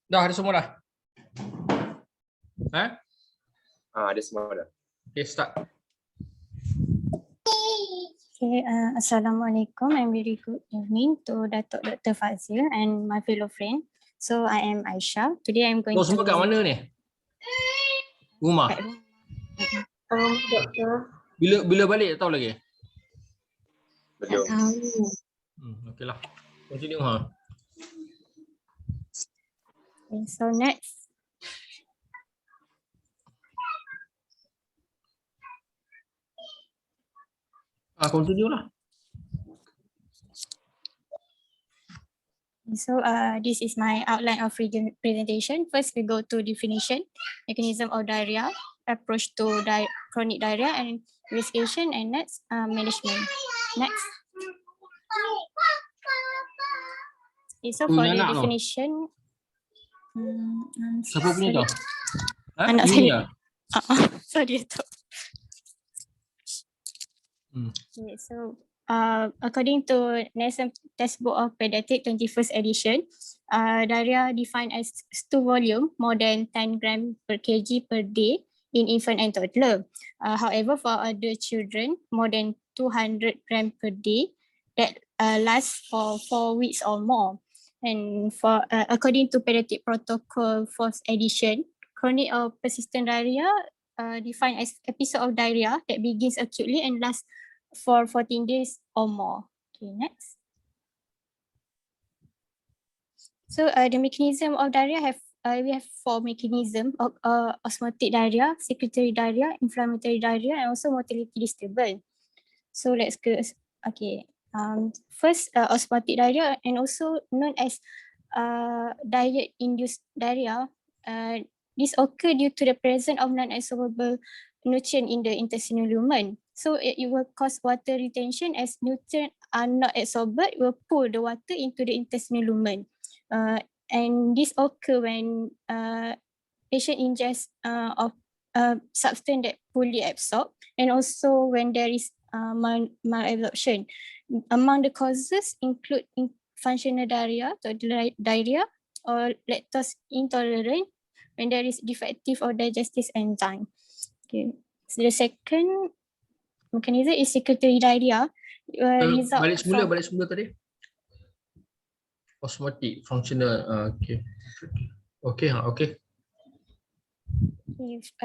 Dah ada semua dah? Ada semua dah. Okay, start. Okay, Assalamualaikum and very good evening to Dato Dr Fadzil and my fellow friend. So I am Aisyah. Today I'm going Semua kat mana ni? Rumah? Doktor. Bila balik tak tahu lagi? Belum. Okey lah. Continue ha. Okay, so next. Continue lah. So this is my outline of presentation. First, we go to definition, mechanism of diarrhea, approach to chronic diarrhea, and investigation, and next management. Next. Okay, so for the definition, siapa punya tau? Anak saya. Sorry tu. Okay, so according to National Textbook of Pediatrics 21st edition, diarrhea defined as stool volume more than 10 grams per kg per day in infant and toddler. However, for other children, more than 200 grams per day that lasts for 4 weeks or more. And for according to Pediatric Protocol 4th edition, chronic or persistent diarrhea defined as episode of diarrhea that begins acutely and lasts for 14 days or more. Okay, next. So the mechanism of diarrhea we have 4 mechanisms of osmotic diarrhea, secretory diarrhea, inflammatory diarrhea, and also motility disturbance. So let's go. Okay. First, osmotic diarrhea, and also known as diet-induced diarrhea. This occurs due to the presence of non-absorbable nutrient in the intestinal lumen. So it will cause water retention as nutrients are not absorbed, will pull the water into the intestinal lumen. And this occurs when patient ingests of substance that poorly absorbed, and also when there is malabsorption. Among the causes include functional diarrhea, diarrhea, or lactose intolerant when there is defective or digestive enzyme. Okay. So the second mechanism is secretory diarrhea. Balik semula tadi. Osmotic, functional. Okay.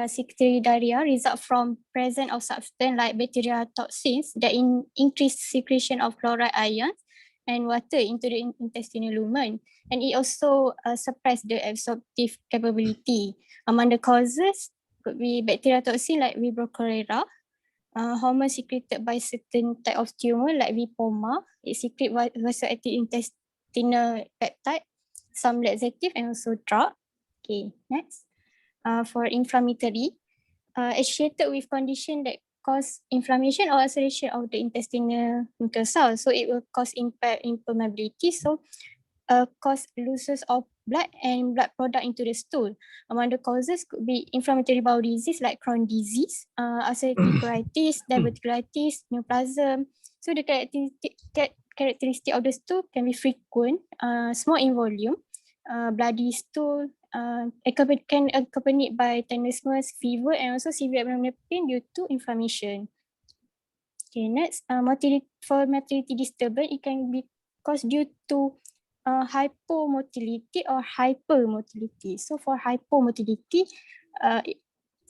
Secretory diarrhea result from presence of substance like bacteria toxins that increase secretion of chloride ions and water into the intestinal lumen, and it also suppress the absorptive capability. Among the causes could be bacteria toxin like Vibrio cholera, hormone secreted by certain type of tumor like lipoma. It secrete vasoactive intestinal peptide, some laxative, and also drug. Okay, next. For inflammatory, associated with condition that cause inflammation or ulceration of the intestinal mucosa. So it will cause impaired impermeability, so cause losses of blood and blood product into the stool. Among the causes could be inflammatory bowel disease like Crohn's disease, ulcerative colitis, diverticulitis, neoplasm. So the characteristic of the stool can be frequent, small in volume, bloody stool, can accompanied by tenesmus, fever, and also severe abdominal pain due to inflammation. Okay, next, for motility disturbance, it can be caused due to hypomotility or hypermotility. So for hypomotility,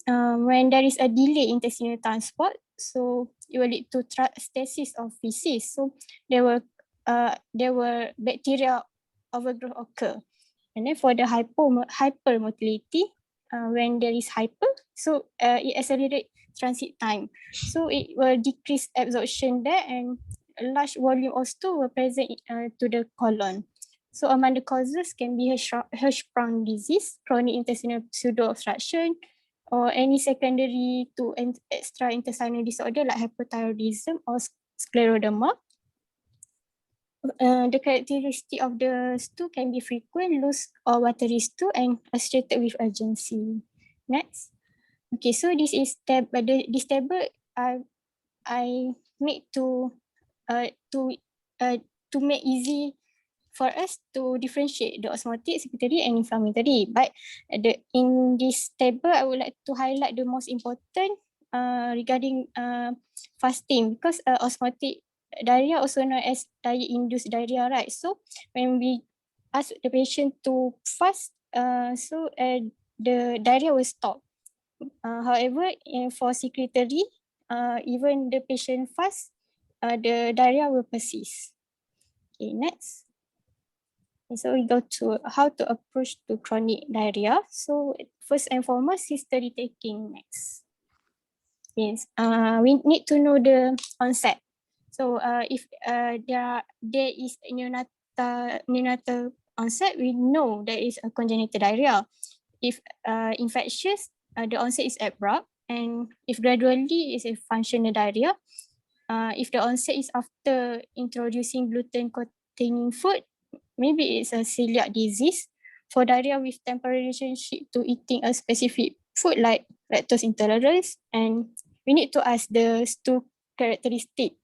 when there is a delay in intestinal transport, so it will lead to stasis of feces. So there were bacteria overgrowth occur. And then for the hypermotility, when there is hyper, so it accelerates transit time. So it will decrease absorption there, and a large volume of stool will present to the colon. So among the causes can be Hirsch-Sprung disease, chronic intestinal pseudo-obstruction, or any secondary to extra-intestinal disorder like hypothyroidism or scleroderma. The characteristic of the stool can be frequent, loose or watery stool, and associated with urgency. Next. Okay, so this is this table I make to make easy for us to differentiate the osmotic, secretory, and inflammatory. But in this table, I would like to highlight the most important regarding fasting, because osmotic diarrhea, also known as diet-induced diarrhea, right? So when we ask the patient to fast, the diarrhea will stop. However, for secretory, even the patient fast, the diarrhea will persist. Okay, next. So we go to how to approach to chronic diarrhea. So first and foremost, history taking next. Yes, we need to know the onset. So if there is neonatal onset, we know there is a congenital diarrhea. If infectious, the onset is abrupt, and if gradually, is a functional diarrhea. If the onset is after introducing gluten-containing food, maybe it's a celiac disease. For diarrhea with temporary relationship to eating a specific food like lactose intolerance, and we need to ask the stool characteristic.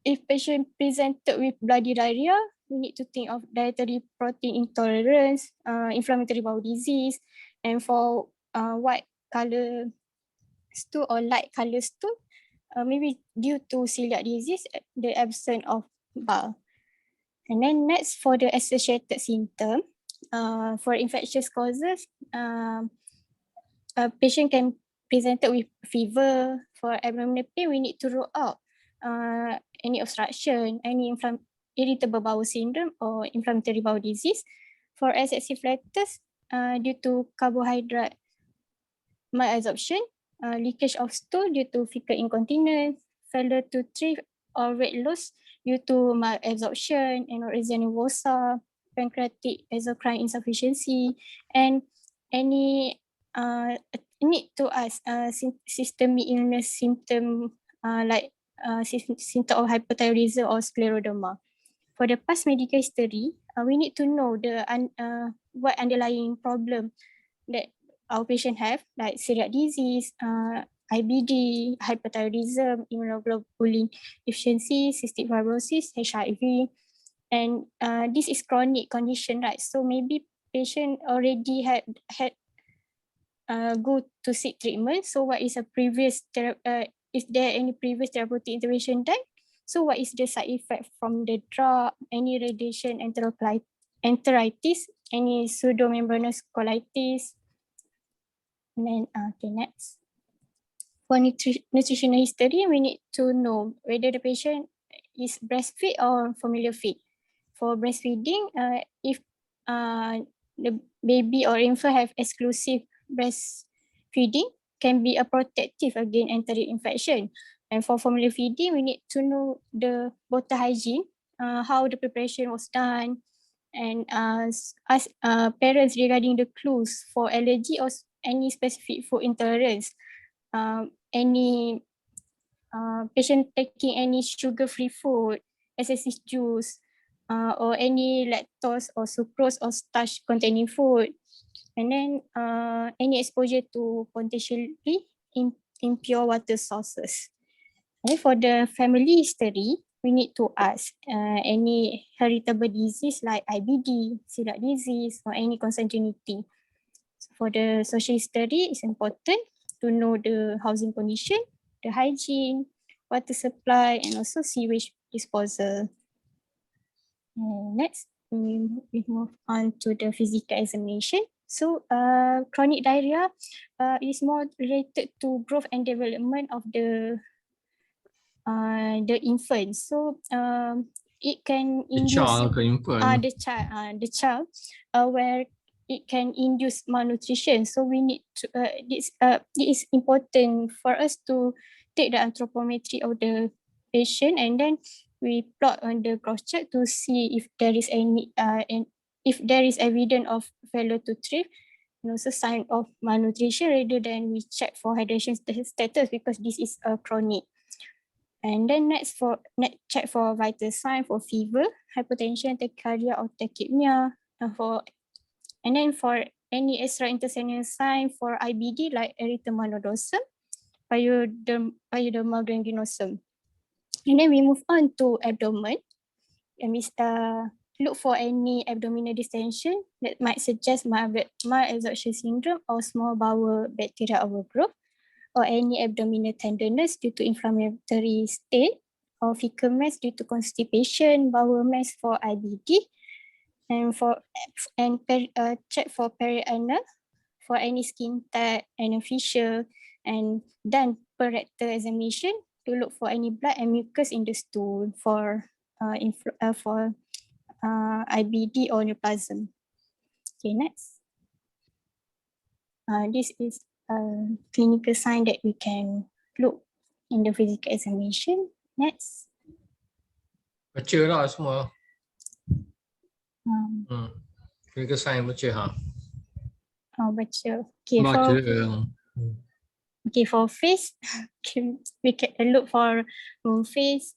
If patient presented with bloody diarrhea, we need to think of dietary protein intolerance, inflammatory bowel disease, and for white color stool or light color stool, maybe due to celiac disease, the absence of bowel. And then next, for the associated symptom, for infectious causes, a patient can present with fever. For abdominal pain, we need to rule out any obstruction, any irritable bowel syndrome or inflammatory bowel disease. For acid reflux, due to carbohydrate malabsorption, leakage of stool due to fecal incontinence, failure to thrive or weight loss due to malabsorption, anorexia nervosa, pancreatic exocrine insufficiency, and any need to ask systemic illness symptom like symptom of hypothyroidism or scleroderma. For the past medical history, we need to know the what underlying problem that our patient have, like celiac disease, IBD, hyperthyroidism, immunoglobulin deficiency, cystic fibrosis, HIV, and this is chronic condition, right? So maybe patient already had go to seek treatment. So what is a previous is there any previous therapeutic intervention done? So what is the side effect from the drug, any radiation enteritis, any pseudomembranous colitis? And then, okay, next. For nutritional history, we need to know whether the patient is breastfeed or formula feed. For breastfeeding, if the baby or infant have exclusive breastfeeding, can be a protective against enteric infection. And for formula feeding, we need to know the bottle hygiene, how the preparation was done, and ask parents regarding the clues for allergy or any specific food intolerance. Any patient taking any sugar-free food, excessive juice, or any lactose or sucrose or starch-containing food, and then any exposure to potentially impure water sources. And for the family history, we need to ask any heritable disease like IBD, celiac disease, or any consanguinity. So for the social history, it's important to know the housing condition, the hygiene, water supply, and also sewage disposal. Next, we move on to the physical examination. So chronic diarrhea is more related to growth and development of the infant. So it can induce the child where it can induce malnutrition. So we need to it is important for us to take the anthropometry of the patient, and then we plot on the cross check to see if there is any if there is evidence of failure to thrive, and also sign of malnutrition, rather than we check for hydration status, because this is a chronic. And then next check for vital sign for fever, hypotension, tachycardia, or tachypnea. And then for any extraintestinal sign for IBD like erythema nodosum, pyoderma gangrenosum. And then we move on to abdomen. And we look for any abdominal distension that might suggest malabsorption syndrome or small bowel bacteria overgrowth, or any abdominal tenderness due to inflammatory state, or fecal mass due to constipation, bowel mass for IBD, and check for perianal for any skin tag, anal fissure, and done per rectal examination to look for any blood and mucus in the stool for IBD or neoplasm. Okay, next. This is a clinical sign that we can look in the physical examination. Next. Baca lah semua. Clinical sign baca ha. Baca. Okay, Baca. for face, we can look for moon face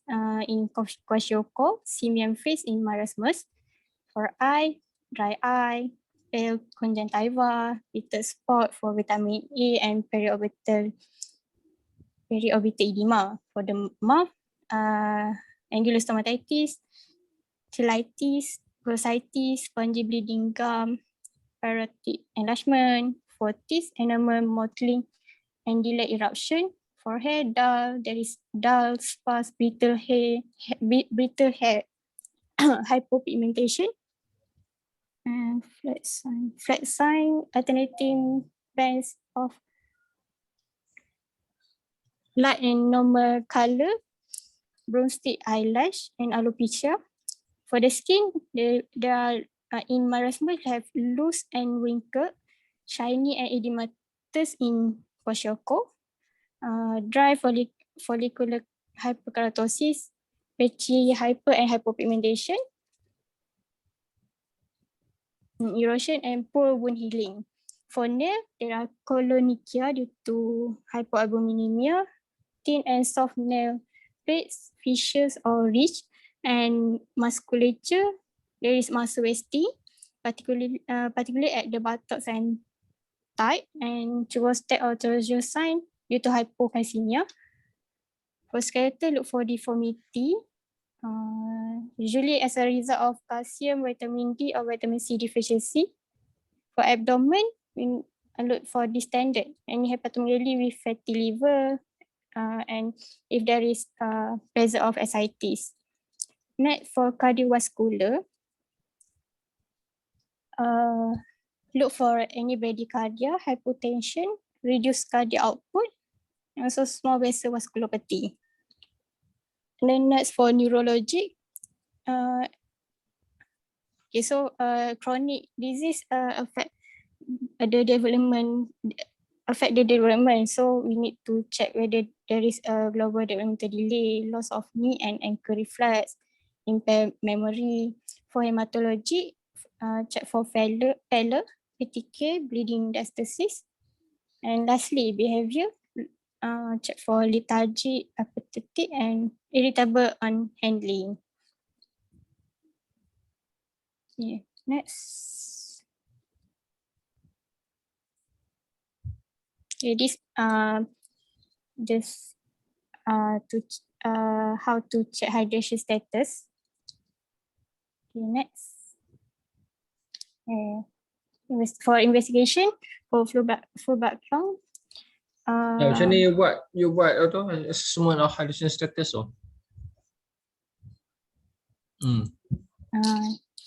in kwashiorkor, simian face in marasmus. For eye, dry eye, pale conjunctiva, little spot for vitamin A, and periorbital edema. For the mouth, angular stomatitis, cheilitis, glossitis, spongy bleeding gum, parotid enlargement. For teeth, enamel mottling and delayed eruption. For hair, dull, there is dull, sparse, brittle hair, hypopigmentation. And flat sign, alternating bands of light and normal color, brown-stick eyelash, and alopecia. For the skin, they are in marasmus have loose and wrinkled, shiny and edematous in kwashiorkor, dry follicular hyperkeratosis, patchy hyper and hypopigmentation, erosion and poor wound healing. For nail, there are colonychia due to hypoalbuminemia, thin and soft nail plates, fissures or ridge, and musculature. There is muscle wasting, particularly at the buttocks and thigh, and churostat or pterygium sign due to hypocalcemia. For skeletal, look for deformity, usually as a result of calcium, vitamin D, or vitamin C deficiency. For abdomen, we look for distended, any hepatomegaly with fatty liver, and if there is presence of ascites. Next, for cardiovascular, look for any bradycardia, hypotension, reduced cardiac output, and also small vessel vasculopathy. And then next, for neurologic, chronic disease affect the development. So we need to check whether there is a global developmental delay, loss of knee and ankle reflex, impaired memory. For hematology, check for pallor, petechiae, bleeding diastasis. And lastly, behavior, check for lethargy, apathetic, and irritable on handling. Yeah, next. Okay, this just how to check hydration status. Okay, next. For investigation, for flow blood count. Macam ni you buat apa assessment of hydration status tu.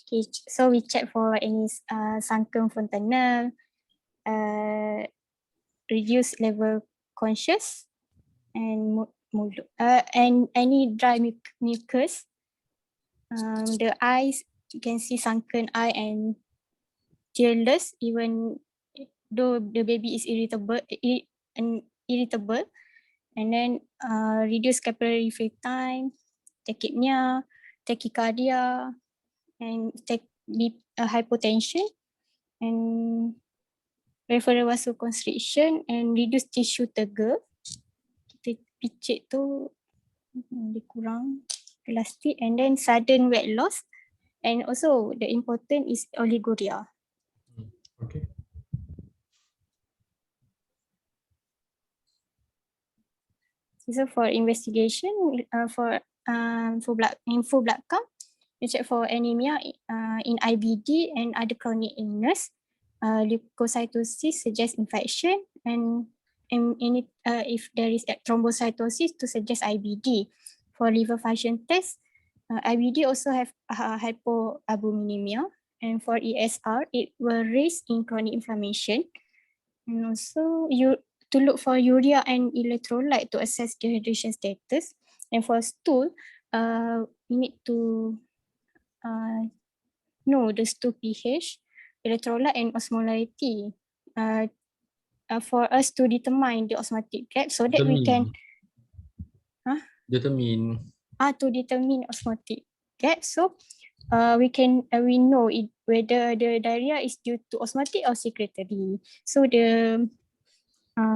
Okay, so we check for any sunken fontanel, reduced level conscious, and any dry mucus. The eyes, you can see sunken eye and tearless, even though the baby is irritable. And then reduced capillary fill time, tachypnea, tachycardia, and hypotension, and peripheral vasoconstriction, and reduced tissue tegar. Kita picit tu dia kurang elastic, and then sudden weight loss, and also the important is oliguria. Okay. So for investigation, for full blood count, We check for anemia in IBD and other chronic illness. Leukocytosis suggests infection, and if there is thrombocytosis to suggest IBD. For liver function test, IBD also have hypoalbuminemia, and for ESR, it will raise in chronic inflammation. And also to look for urea and electrolyte to assess dehydration status. And for stool, we need to know the stool pH, electrolyte and osmolarity for us to determine the osmotic gap so that we can determine osmotic gap. So we know whether the diarrhea is due to osmotic or secretory. So the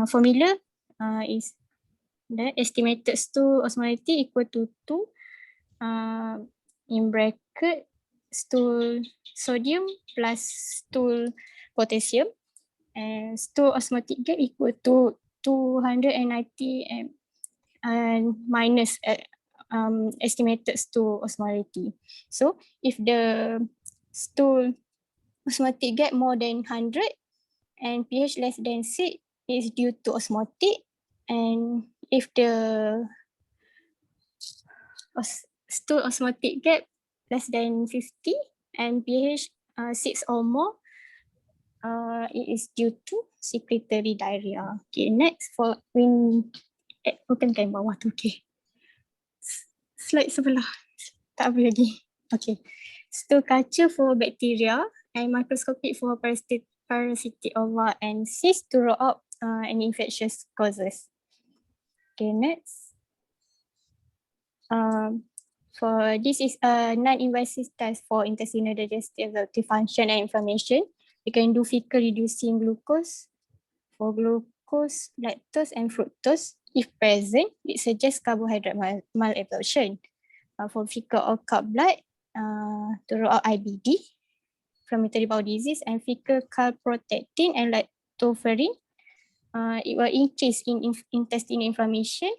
formula is the estimated stool osmolarity equal to 2 in bracket stool sodium plus stool potassium, and stool osmotic gap equal to 290 and minus estimated stool osmolarity. So if the stool osmotic gap more than 100 and pH less than 6 is due to osmotic, and if the stool osmotic gap less than 50 and pH 6 or more, it is due to secretory diarrhea. Okay, next for bukan bawah tu, okay. Slide sebelah, tak apa lagi. Okay, stool culture for bacteria and microscopic for parasitic ova and cyst to rule out any infectious causes. Okay, next. For this is a non-invasive test for intestinal digestive function and inflammation. You can do fecal reducing glucose for glucose, lactose, and fructose. If present, it suggests carbohydrate malabsorption. For fecal or cut blood, to rule out IBD, inflammatory bowel disease, and fecal calprotectin and lactoferrin, it will increase in intestinal inflammation.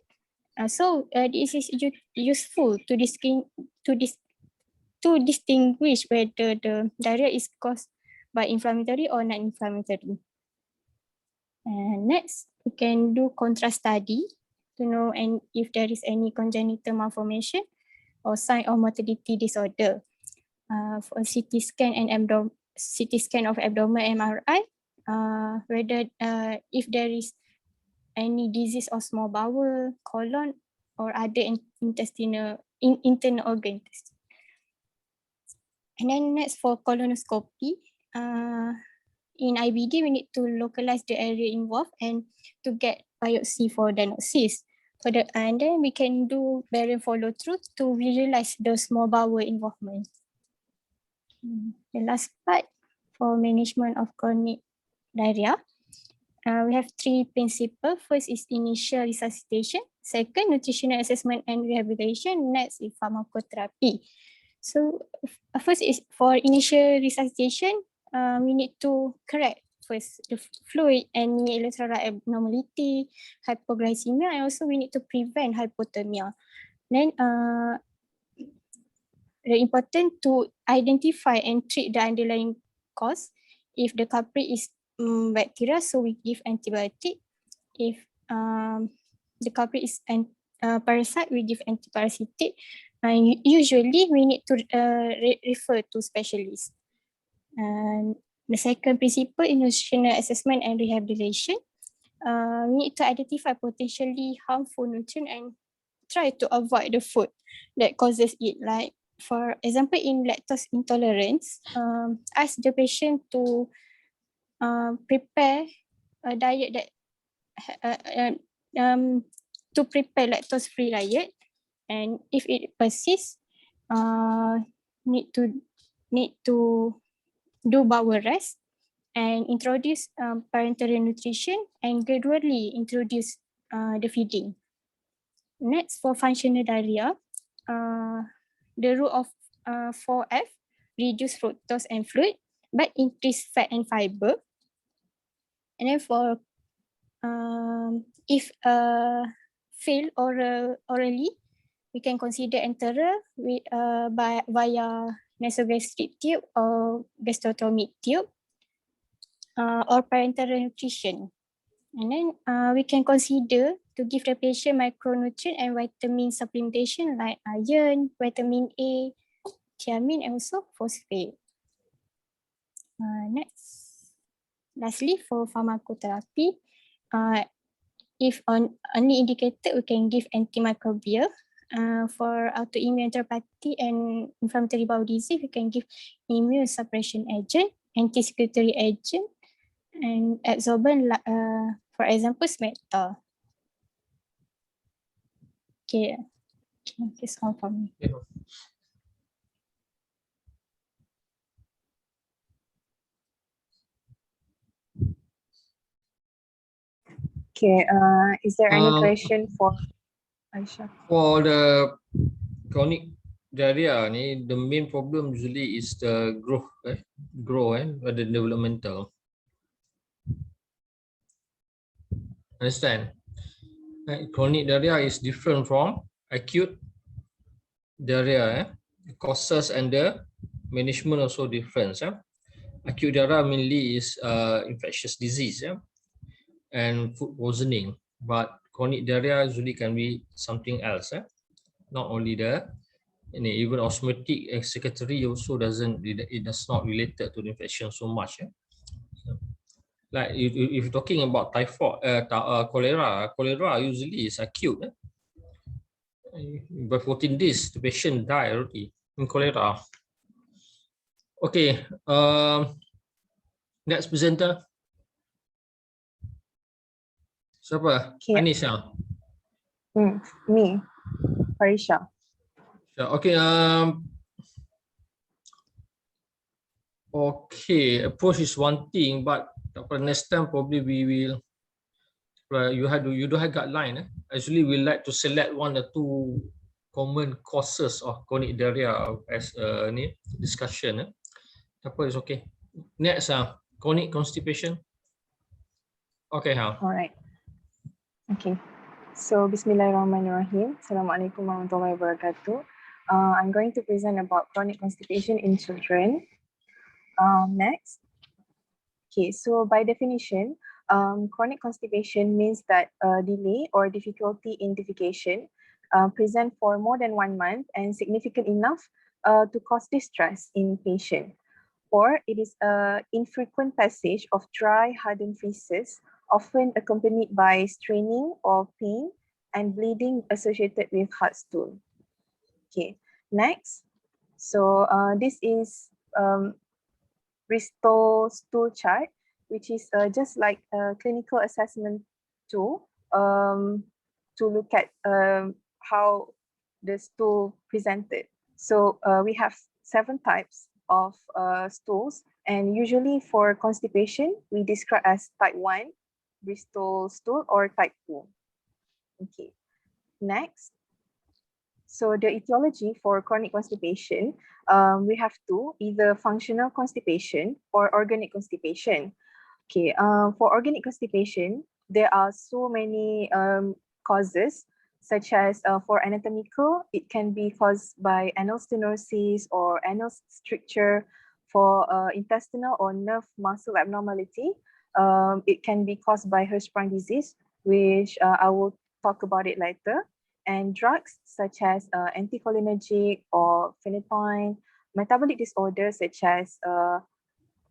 So this is useful to distinguish whether the diarrhea is caused by inflammatory or non-inflammatory. And next, we can do contrast study to know if there is any congenital malformation or sign of motility disorder. For CT scan and CT scan of abdomen MRI, whether if there is any disease of small bowel, colon, or other internal organs. And then next for colonoscopy, in IBD, we need to localize the area involved and to get biopsy for diagnosis. And then we can do barium follow through to visualize the small bowel involvement. The last part for management of chronic diarrhea. We have 3 principles. First is initial resuscitation. Second, nutritional assessment and rehabilitation. Next is pharmacotherapy. So first is for initial resuscitation, we need to correct first the fluid, any electrolyte abnormality, hypoglycemia, and also we need to prevent hypothermia. Then very important to identify and treat the underlying cause. If the culprit is bacteria, so we give antibiotic. If the culprit is parasite, we give antiparasitic. Usually we need to refer to specialists. And the second principle is nutritional assessment and rehabilitation. We need to identify potentially harmful nutrients and try to avoid the food that causes it. Like for example, in lactose intolerance, ask the patient to prepare a diet that to prepare lactose-free diet, and if it persists, need to do bowel rest and introduce parenteral nutrition and gradually introduce the feeding. Next, for functional diarrhea, the rule of 4F, reduce fructose and fluid, but increase fat and fiber. And then for if fail orally, we can consider enteral via nasogastric tube or gastrostomic tube, or parenteral nutrition. And then we can consider to give the patient micronutrient and vitamin supplementation like iron, vitamin A, thiamine, and also phosphate. Lastly, for pharmacotherapy, if only indicated, we can give antimicrobial. For autoimmune enteropathy and inflammatory bowel disease, we can give immune suppression agent, anti-secretory agent, and absorbent, for example, Smecta. Okay, that's all for me. Okay, is there any question for Aisha? For the chronic diarrhea ni, the main problem usually is the growth, or the developmental. Understand? Chronic diarrhea is different from acute diarrhea. The causes and the management also different. Acute diarrhea mainly is infectious disease, and food poisoning. But chronic diarrhea usually can be something else. Not only the, even osmotic and secretory also does not related to the infection so much. Like if you're talking about typhoid, cholera usually is acute. By 14 days, the patient die already in cholera. Okay, next presenter. Siapa? Okay. Anis Me, Farisha. Okay, okay, approach is one thing, but for next time probably we will, you don't have guideline. Actually, we like to select one or two common causes of chronic diarrhea as a discussion. Apa is okay. Next, chronic constipation. Okay, how? All right. Okay. So, Bismillahirrahmanirrahim. Assalamualaikum warahmatullahi wabarakatuh. I'm going to present about chronic constipation in children. Next. Okay, so by definition, chronic constipation means that delay or difficulty in defecation present for more than 1 month and significant enough to cause distress in patient. Or it is an infrequent passage of dry, hardened feces, often accompanied by straining or pain and bleeding associated with hard stool. Okay, next. So this is Bristol stool chart, which is just like a clinical assessment tool to look at how the stool presented. So we have 7 types of stools, and usually for constipation, we describe as type 1, Bristol stool, or type 2. Okay, next. So the etiology for chronic constipation, we have 2, either functional constipation or organic constipation. Okay, for organic constipation, there are so many causes, such as for anatomical, it can be caused by anal stenosis or anal stricture. For intestinal or nerve muscle abnormality, it can be caused by Hirsch disease, which I will talk about it later. And drugs such as anticholinergic or phenytoin, metabolic disorders such as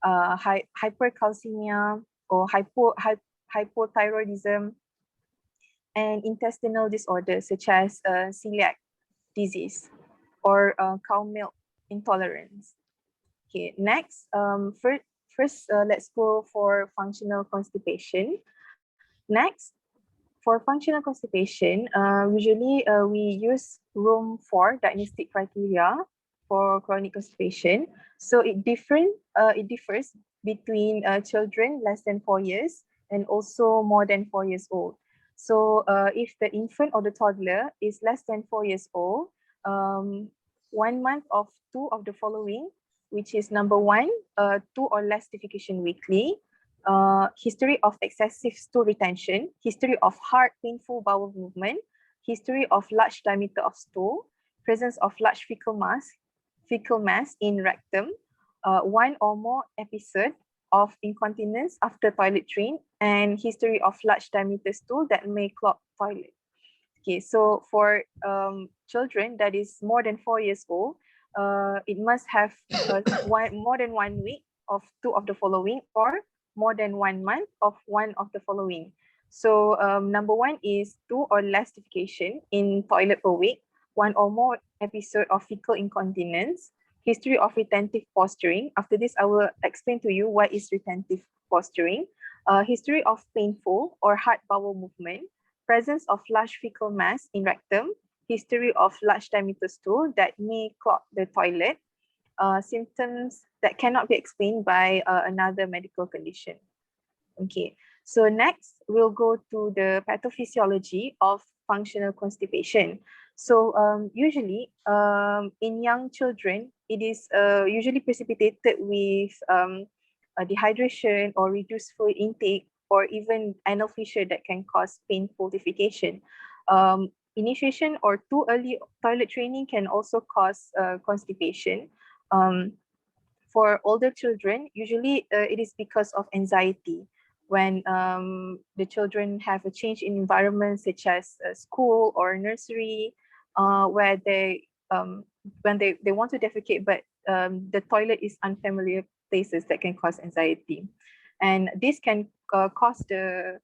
hypercalcemia or hypothyroidism, and intestinal disorders such as celiac disease or cow milk intolerance. Okay, next, first let's go for functional constipation. Next, for functional constipation, usually we use Rome 4 diagnostic criteria for chronic constipation. So it differs between children less than 4 years and also more than 4 years old. So if the infant or the toddler is less than 4 years old, 1 month of 2 of the following, which is number 1, 2 or less defecation weekly, history of excessive stool retention, history of hard, painful bowel movement, history of large diameter of stool, presence of large fecal mass in rectum, one or more episode of incontinence after toilet train, and history of large diameter stool that may clog toilet. Okay, so for children that is more than 4 years old, it must have more than 1 week of 2 of the following, or more than 1 month of 1 of the following. So number 1 is 2 or less defecation in toilet per week, 1 or more episode of fecal incontinence, history of retentive posturing. After this, I will explain to you what is retentive posturing. History of painful or hard bowel movement, presence of large fecal mass in rectum, history of large diameter stool that may clog the toilet, symptoms that cannot be explained by another medical condition. Okay, so next we'll go to the pathophysiology of functional constipation. So usually in young children, it is usually precipitated with dehydration or reduced fluid intake, or even anal fissure that can cause painful defecation. Initiation or too early toilet training can also cause constipation. For older children, usually it is because of anxiety. When the children have a change in environment, such as school or nursery, where when they want to defecate, but the toilet is unfamiliar places, that can cause anxiety. And this can cause the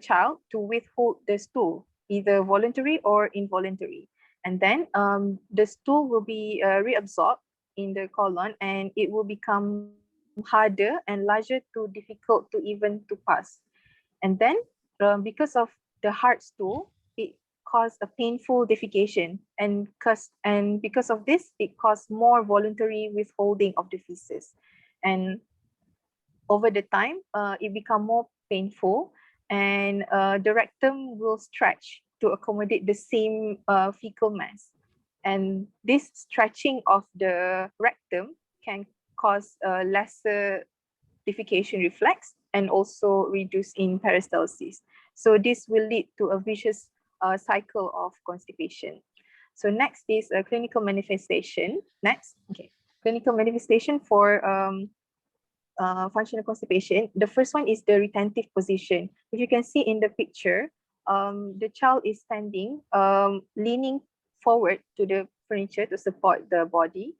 child to withhold the stool, either voluntary or involuntary. And then the stool will be reabsorbed in the colon, and it will become harder and larger, too difficult to even to pass. And then because of the hard stool, it caused a painful defecation, and because of this, it caused more voluntary withholding of the feces. And over the time, it become more painful, and the rectum will stretch to accommodate the same fecal mass. And this stretching of the rectum can cause lesser defecation reflex, and also reduce in peristalsis. So this will lead to a vicious cycle of constipation. So next is a clinical manifestation. Next, okay, clinical manifestation for functional constipation. The first one is the retentive position. If you can see in the picture, the child is standing, leaning forward to the furniture to support the body.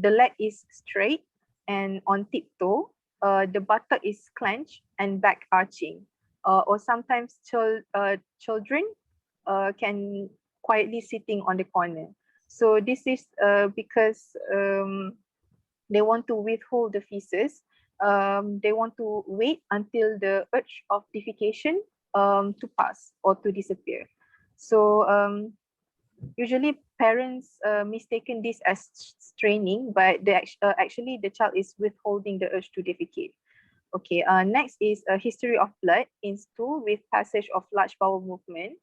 The leg is straight and on tiptoe. The buttock is clenched and back arching. Or sometimes children can quietly sitting on the corner. So this is because they want to withhold the feces. They want to wait until the urge of defecation to pass or to disappear. So usually parents mistaken this as straining, but actually the child is withholding the urge to defecate. Okay, next is a history of blood in stool with passage of large bowel movement,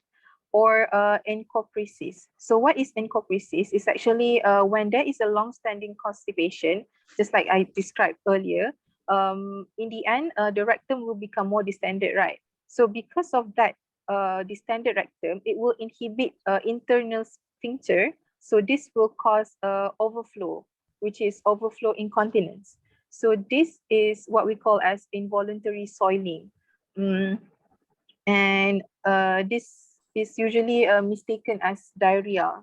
or encopresis. So what is encopresis? It's actually when there is a long-standing constipation, just like I described earlier. In the end, the rectum will become more distended, right? So because of that distended rectum, it will inhibit internal sphincter. So this will cause overflow, which is overflow incontinence. So this is what we call as involuntary soiling. And this is usually mistaken as diarrhea,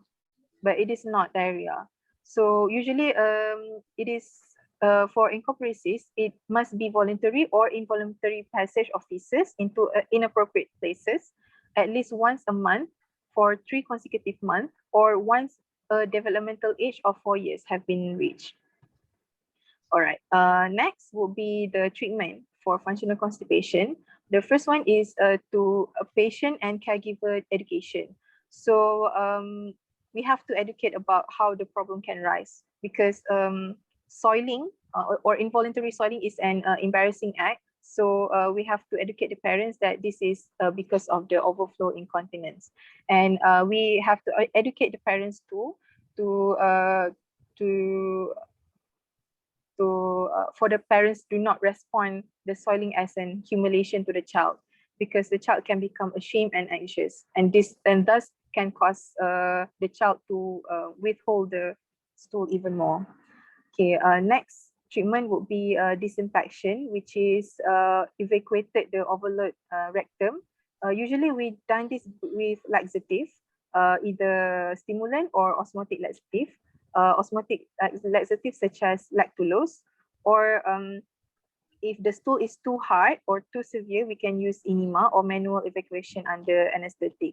but it is not diarrhea. So usually it is for encopresis, it must be voluntary or involuntary passage of feces into inappropriate places at least once a month for 3 consecutive months, or once a developmental age of 4 years have been reached. All right, next will be the treatment for functional constipation. The first one is to patient and caregiver education. So we have to educate about how the problem can rise, because soiling or involuntary soiling is an embarrassing act. So we have to educate the parents that this is because of the overflow incontinence. And we have to educate the parents too for the parents do not respond the soiling as an humiliation to the child, because the child can become ashamed and anxious, and thus can cause the child to withhold the stool even more. Okay, next treatment would be disinfection, which is evacuated the overload rectum. Usually we done this with laxative, either stimulant or osmotic laxative. Osmotic laxative such as lactulose, or if the stool is too hard or too severe, we can use enema or manual evacuation under anesthetic.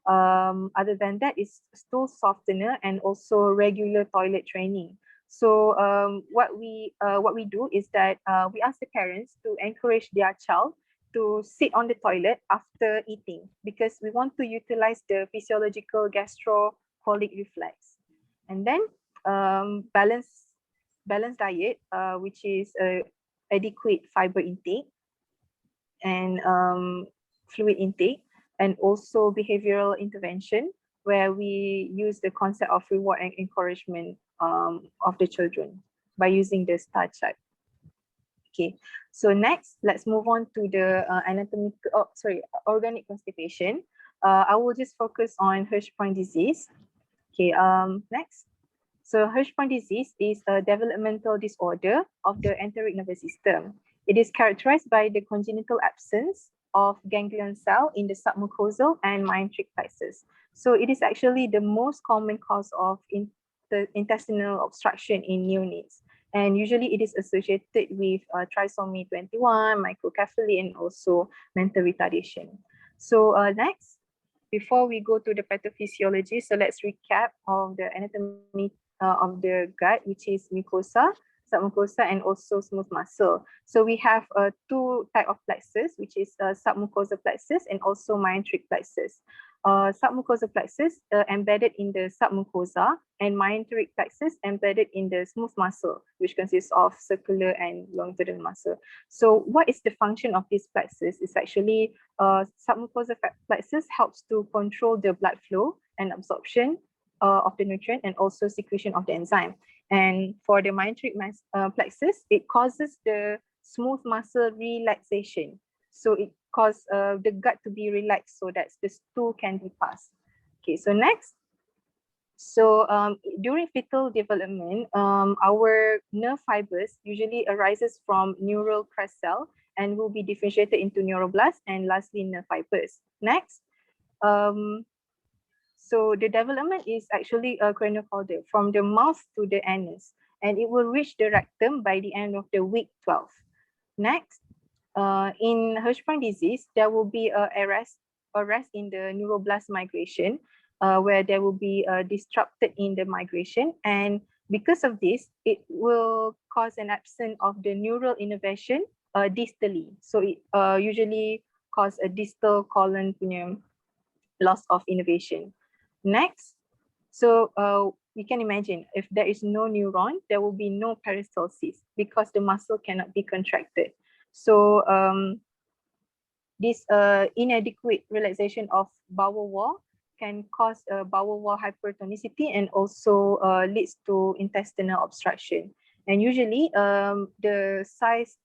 Other than that is stool softener and also regular toilet training. So what we do is that we ask the parents to encourage their child to sit on the toilet after eating, because we want to utilize the physiological gastrocolic reflex. And then balanced diet, which is adequate fiber intake and fluid intake, and also behavioral intervention, where we use the concept of reward and encouragement of the children by using the STAR chart. Okay, so next, let's move on to the organic constipation. I will just focus on Hirschsprung disease. Okay, next. So Hirschsprung disease is a developmental disorder of the enteric nervous system. It is characterized by the congenital absence of ganglion cell in the submucosal and mesenteric plexus. So it is actually the most common cause of intestinal obstruction in neonates. And usually it is associated with trisomy 21, microcephaly, and also mental retardation. So next, before we go to the pathophysiology, so let's recap of the anatomy of the gut, which is mucosa, submucosa, and also smooth muscle. So we have two type of plexus, which is submucosal plexus and also mesenteric plexus. Submucosal plexus embedded in the submucosa, and mesenteric plexus embedded in the smooth muscle, which consists of circular and longitudinal muscle. So what is the function of this plexus? Is actually submucosal plexus helps to control the blood flow and absorption of the nutrient, and also secretion of the enzyme. And for the mesenteric plexus, it causes the smooth muscle relaxation. So it causes the gut to be relaxed so that the stool can be passed. Okay, so next. So during fetal development, our nerve fibers usually arises from neural crest cell and will be differentiated into neuroblasts and lastly nerve fibers. Next. So the development is actually a craniocaudal from the mouth to the anus, and it will reach the rectum by the end of the week 12. Next, in Hirschsprung disease, there will be a arrest in the neuroblast migration, where there will be disrupted in the migration, and because of this, it will cause an absence of the neural innervation distally. So it usually cause a distal colon loss of innervation. Next, so we can imagine if there is no neuron, there will be no peristalsis because the muscle cannot be contracted. So this inadequate relaxation of bowel wall can cause bowel wall hypertonicity and also leads to intestinal obstruction. And usually the site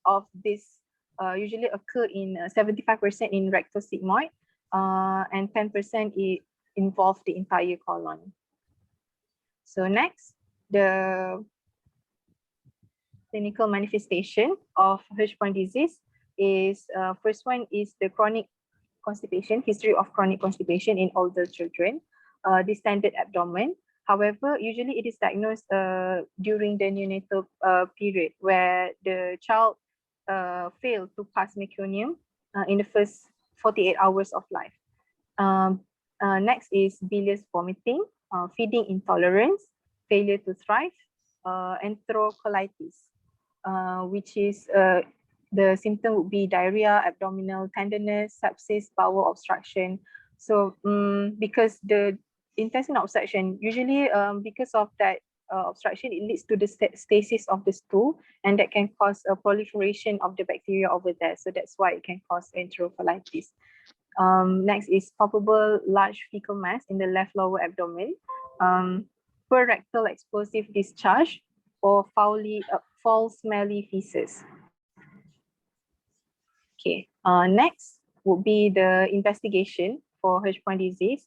of this usually occur in 75% in rectosigmoid, and 10% involve the entire colon. So next, the clinical manifestation of Hirschsprung disease is first one is the chronic constipation, history of chronic constipation in older children, distended abdomen. However, usually it is diagnosed during the neonatal period where the child failed to pass meconium in the first 48 hours of life. Next is bilious vomiting, feeding intolerance, failure to thrive, enterocolitis, which is the symptom would be diarrhea, abdominal tenderness, sepsis, bowel obstruction. So because the intestinal obstruction, usually because of that obstruction, it leads to the stasis of the stool, and that can cause a proliferation of the bacteria over there. So that's why it can cause enterocolitis. Next is palpable large fecal mass in the left lower abdomen, per rectal explosive discharge, or foul smelly feces. Okay, next would be the investigation for Hirschsprung disease.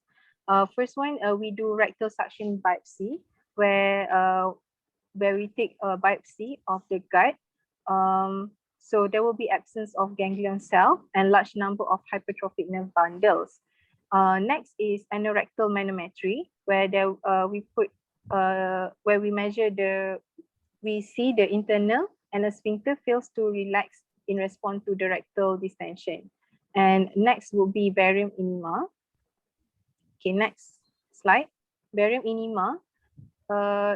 First one, we do rectal suction biopsy, where we take a biopsy of the gut. So there will be absence of ganglion cell and large number of hypertrophic nerve bundles. Next is anorectal manometry, where we measure we see the internal and the sphincter fails to relax in response to the rectal distension. And next will be barium enema. Okay, next slide. Barium enema.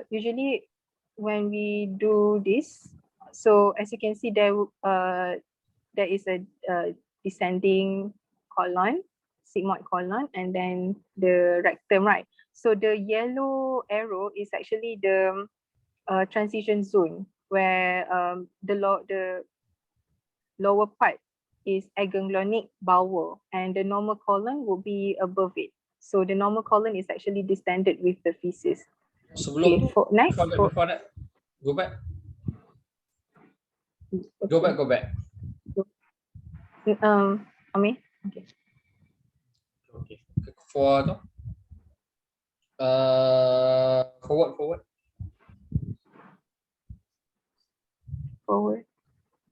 Usually when we do this, so as you can see, there is a descending colon, sigmoid colon, and then the rectum, right? So the yellow arrow is actually the transition zone, where the lower part is aganglionic bowel, and the normal colon will be above it. So the normal colon is actually distended with the feces. Sebelum tu, Next, before that, go back. Go back. Ami, okay. Okay. For tu,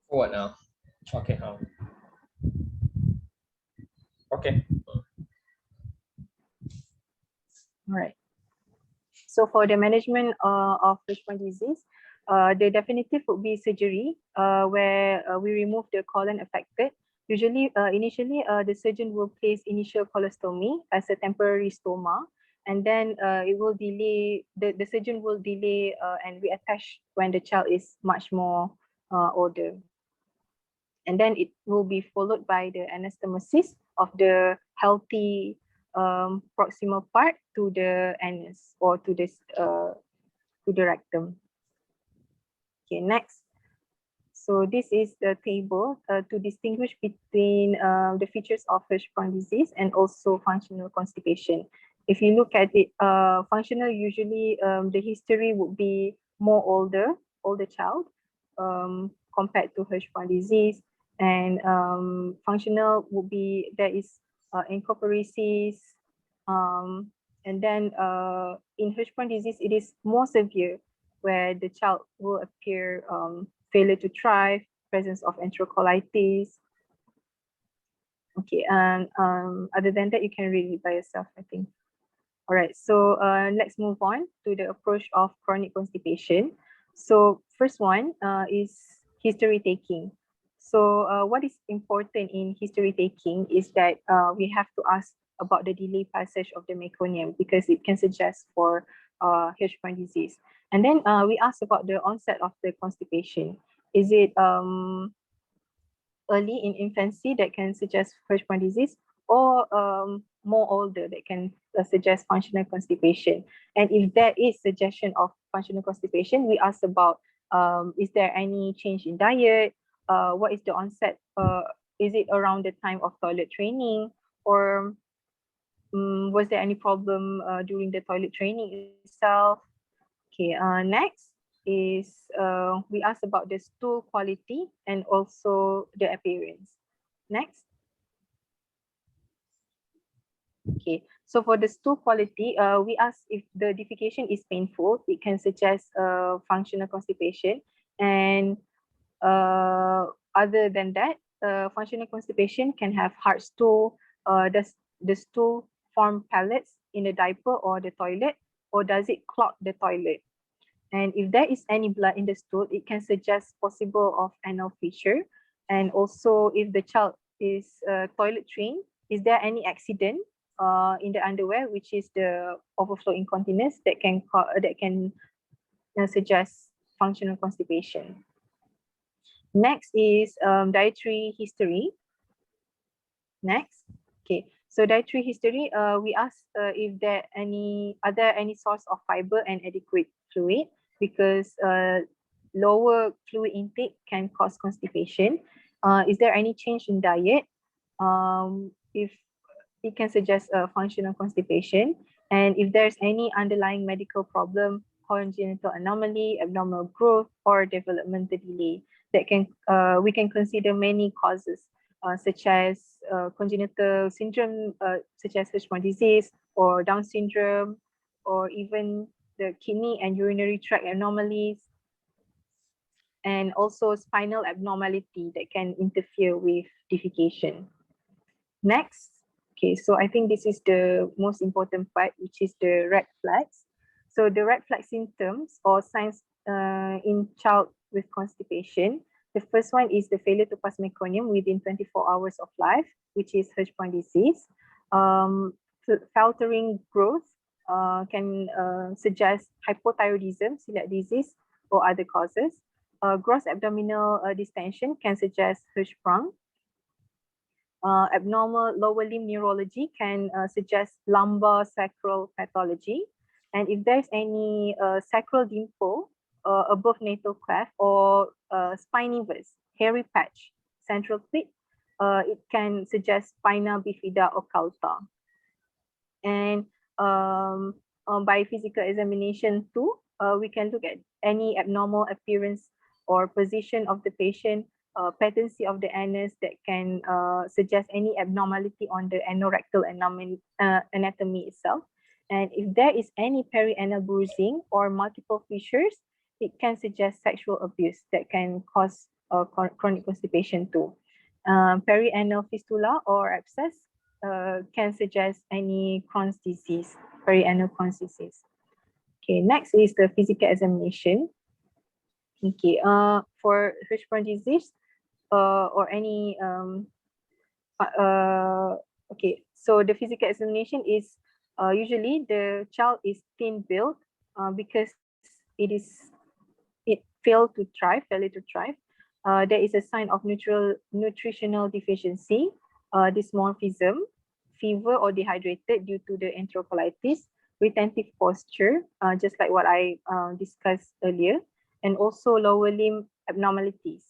forward now. Okay. Okay. All right. So for the management of Hirschsprung disease, the definitive would be surgery, where we remove the colon affected. Usually, initially, the surgeon will place initial colostomy as a temporary stoma, and then it will delay. The surgeon will delay and reattach when the child is much more older. And then it will be followed by the anastomosis of the healthy proximal part to the anus or to the rectum. Okay, next. So this is the table to distinguish between the features of Hirschsprung disease and also functional constipation. If you look at it, functional, usually the history would be more older child compared to Hirschsprung disease. And functional would be, there is encoparesis, and then in Hirschsprung disease, it is more severe, where the child will appear failure to thrive, presence of enterocolitis. Okay, and other than that, you can read it by yourself, I think. All right, so let's move on to the approach of chronic constipation. So first one is history taking. So what is important in history taking is that we have to ask about the delayed passage of the meconium, because it can suggest for Hirschsprung disease. And then we ask about the onset of the constipation. Is it early in infancy that can suggest Hirschsprung disease, or more older that can suggest functional constipation? And if there is suggestion of functional constipation, we ask about is there any change in diet? What is the onset? Is it around the time of toilet training, or was there any problem during the toilet training itself? Okay, next is we ask about the stool quality and also the appearance. Next. Okay, so for the stool quality, we ask if the defecation is painful. It can suggest functional constipation. And other than that, functional constipation can have hard stool. Does the stool form pellets in the diaper or the toilet, or does it clog the toilet? And if there is any blood in the stool, it can suggest possible of anal fissure. And also, if the child is toilet trained, is there any accident in the underwear, which is the overflow incontinence that can suggest functional constipation? Next is dietary history. Next. Okay, so dietary history, we ask if are there any source of fiber and adequate fluid, because lower fluid intake can cause constipation. Is there any change in diet? If it can suggest functional constipation. And if there's any underlying medical problem, congenital anomaly, abnormal growth, or developmental delay, that can we can consider many causes such as congenital syndrome, such as Hirsch disease or Down syndrome, or even the kidney and urinary tract anomalies, and also spinal abnormality that can interfere with defecation. Next, okay, so I think this is the most important part, which is the red flags. So the red flag symptoms or signs in child with constipation. The first one is the failure to pass meconium within 24 hours of life, which is Hirschsprung disease. Faltering growth can suggest hypothyroidism, celiac disease, or other causes. Gross abdominal distension can suggest Hirschsprung. Abnormal lower limb neurology can suggest lumbar sacral pathology. And if there's any sacral dimple above natal cleft or spinivus, hairy patch, central clit, it can suggest spina bifida occulta. And by physical examination too, we can look at any abnormal appearance or position of the patient, patency of the anus that can suggest any abnormality on the anorectal anatomy itself. And if there is any perianal bruising or multiple fissures, it can suggest sexual abuse that can cause chronic constipation too. Perianal fistula or abscess can suggest any Crohn's disease, perianal Crohn's disease. Okay, next is the physical examination. Okay, for Hirschsprung disease or any okay, so the physical examination is usually the child is thin built because it failed to thrive, failure to thrive. There is a sign of nutritional deficiency, dysmorphism, fever or dehydrated due to the enterocolitis, retentive posture, just like what I discussed earlier, and also lower limb abnormalities.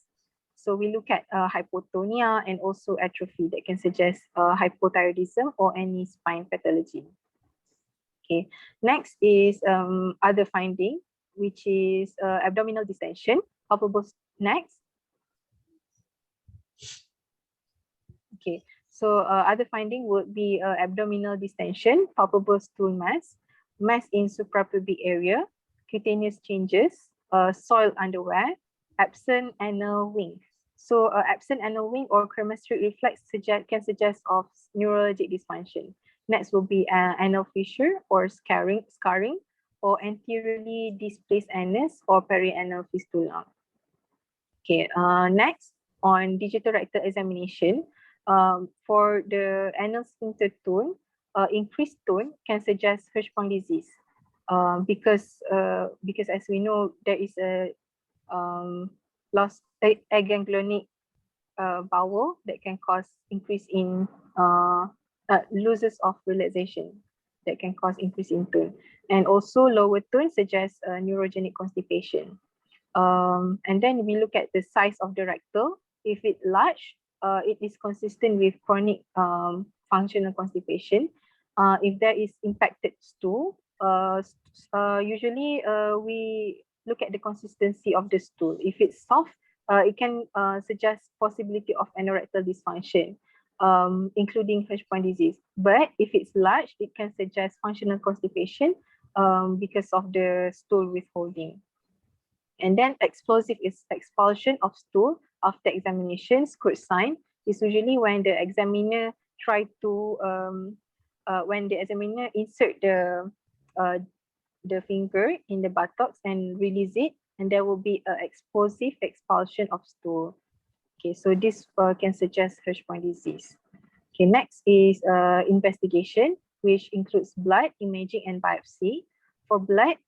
So we look at hypotonia and also atrophy that can suggest hypothyroidism or any spine pathology. Okay, next is other finding, which is abdominal distension, palpable. Next. Okay, so other finding would be abdominal distension, palpable stool mass, mass in suprapubic area, cutaneous changes, soiled underwear, absent anal wing. So absent anal wing or cremasteric reflex can suggest of neurologic dysfunction. Next will be anal fissure or scarring or anteriorly displaced anus or perianal fistula. Okay, next on digital rectal examination, for the anal sphincter tone, increased tone can suggest Hirschsprung disease because as we know, there is a lost aganglionic bowel that can cause increase in losses of relaxation that can cause increase in tone, and also lower tone suggests neurogenic constipation. And then we look at the size of the rectal. If it's large, it is consistent with chronic functional constipation. If there is impacted stool, usually we look at the consistency of the stool. If it's soft, it can suggest possibility of anorectal dysfunction, including Hirschsprung disease. But if it's large, it can suggest functional constipation because of the stool withholding. And then explosive is expulsion of stool after examination. Scrot sign is usually when the examiner insert the finger in the buttocks and release it, and there will be an explosive expulsion of stool. Okay, so this can suggest Hirschsprung disease. Okay, next is investigation, which includes blood, imaging, and biopsy. For blood,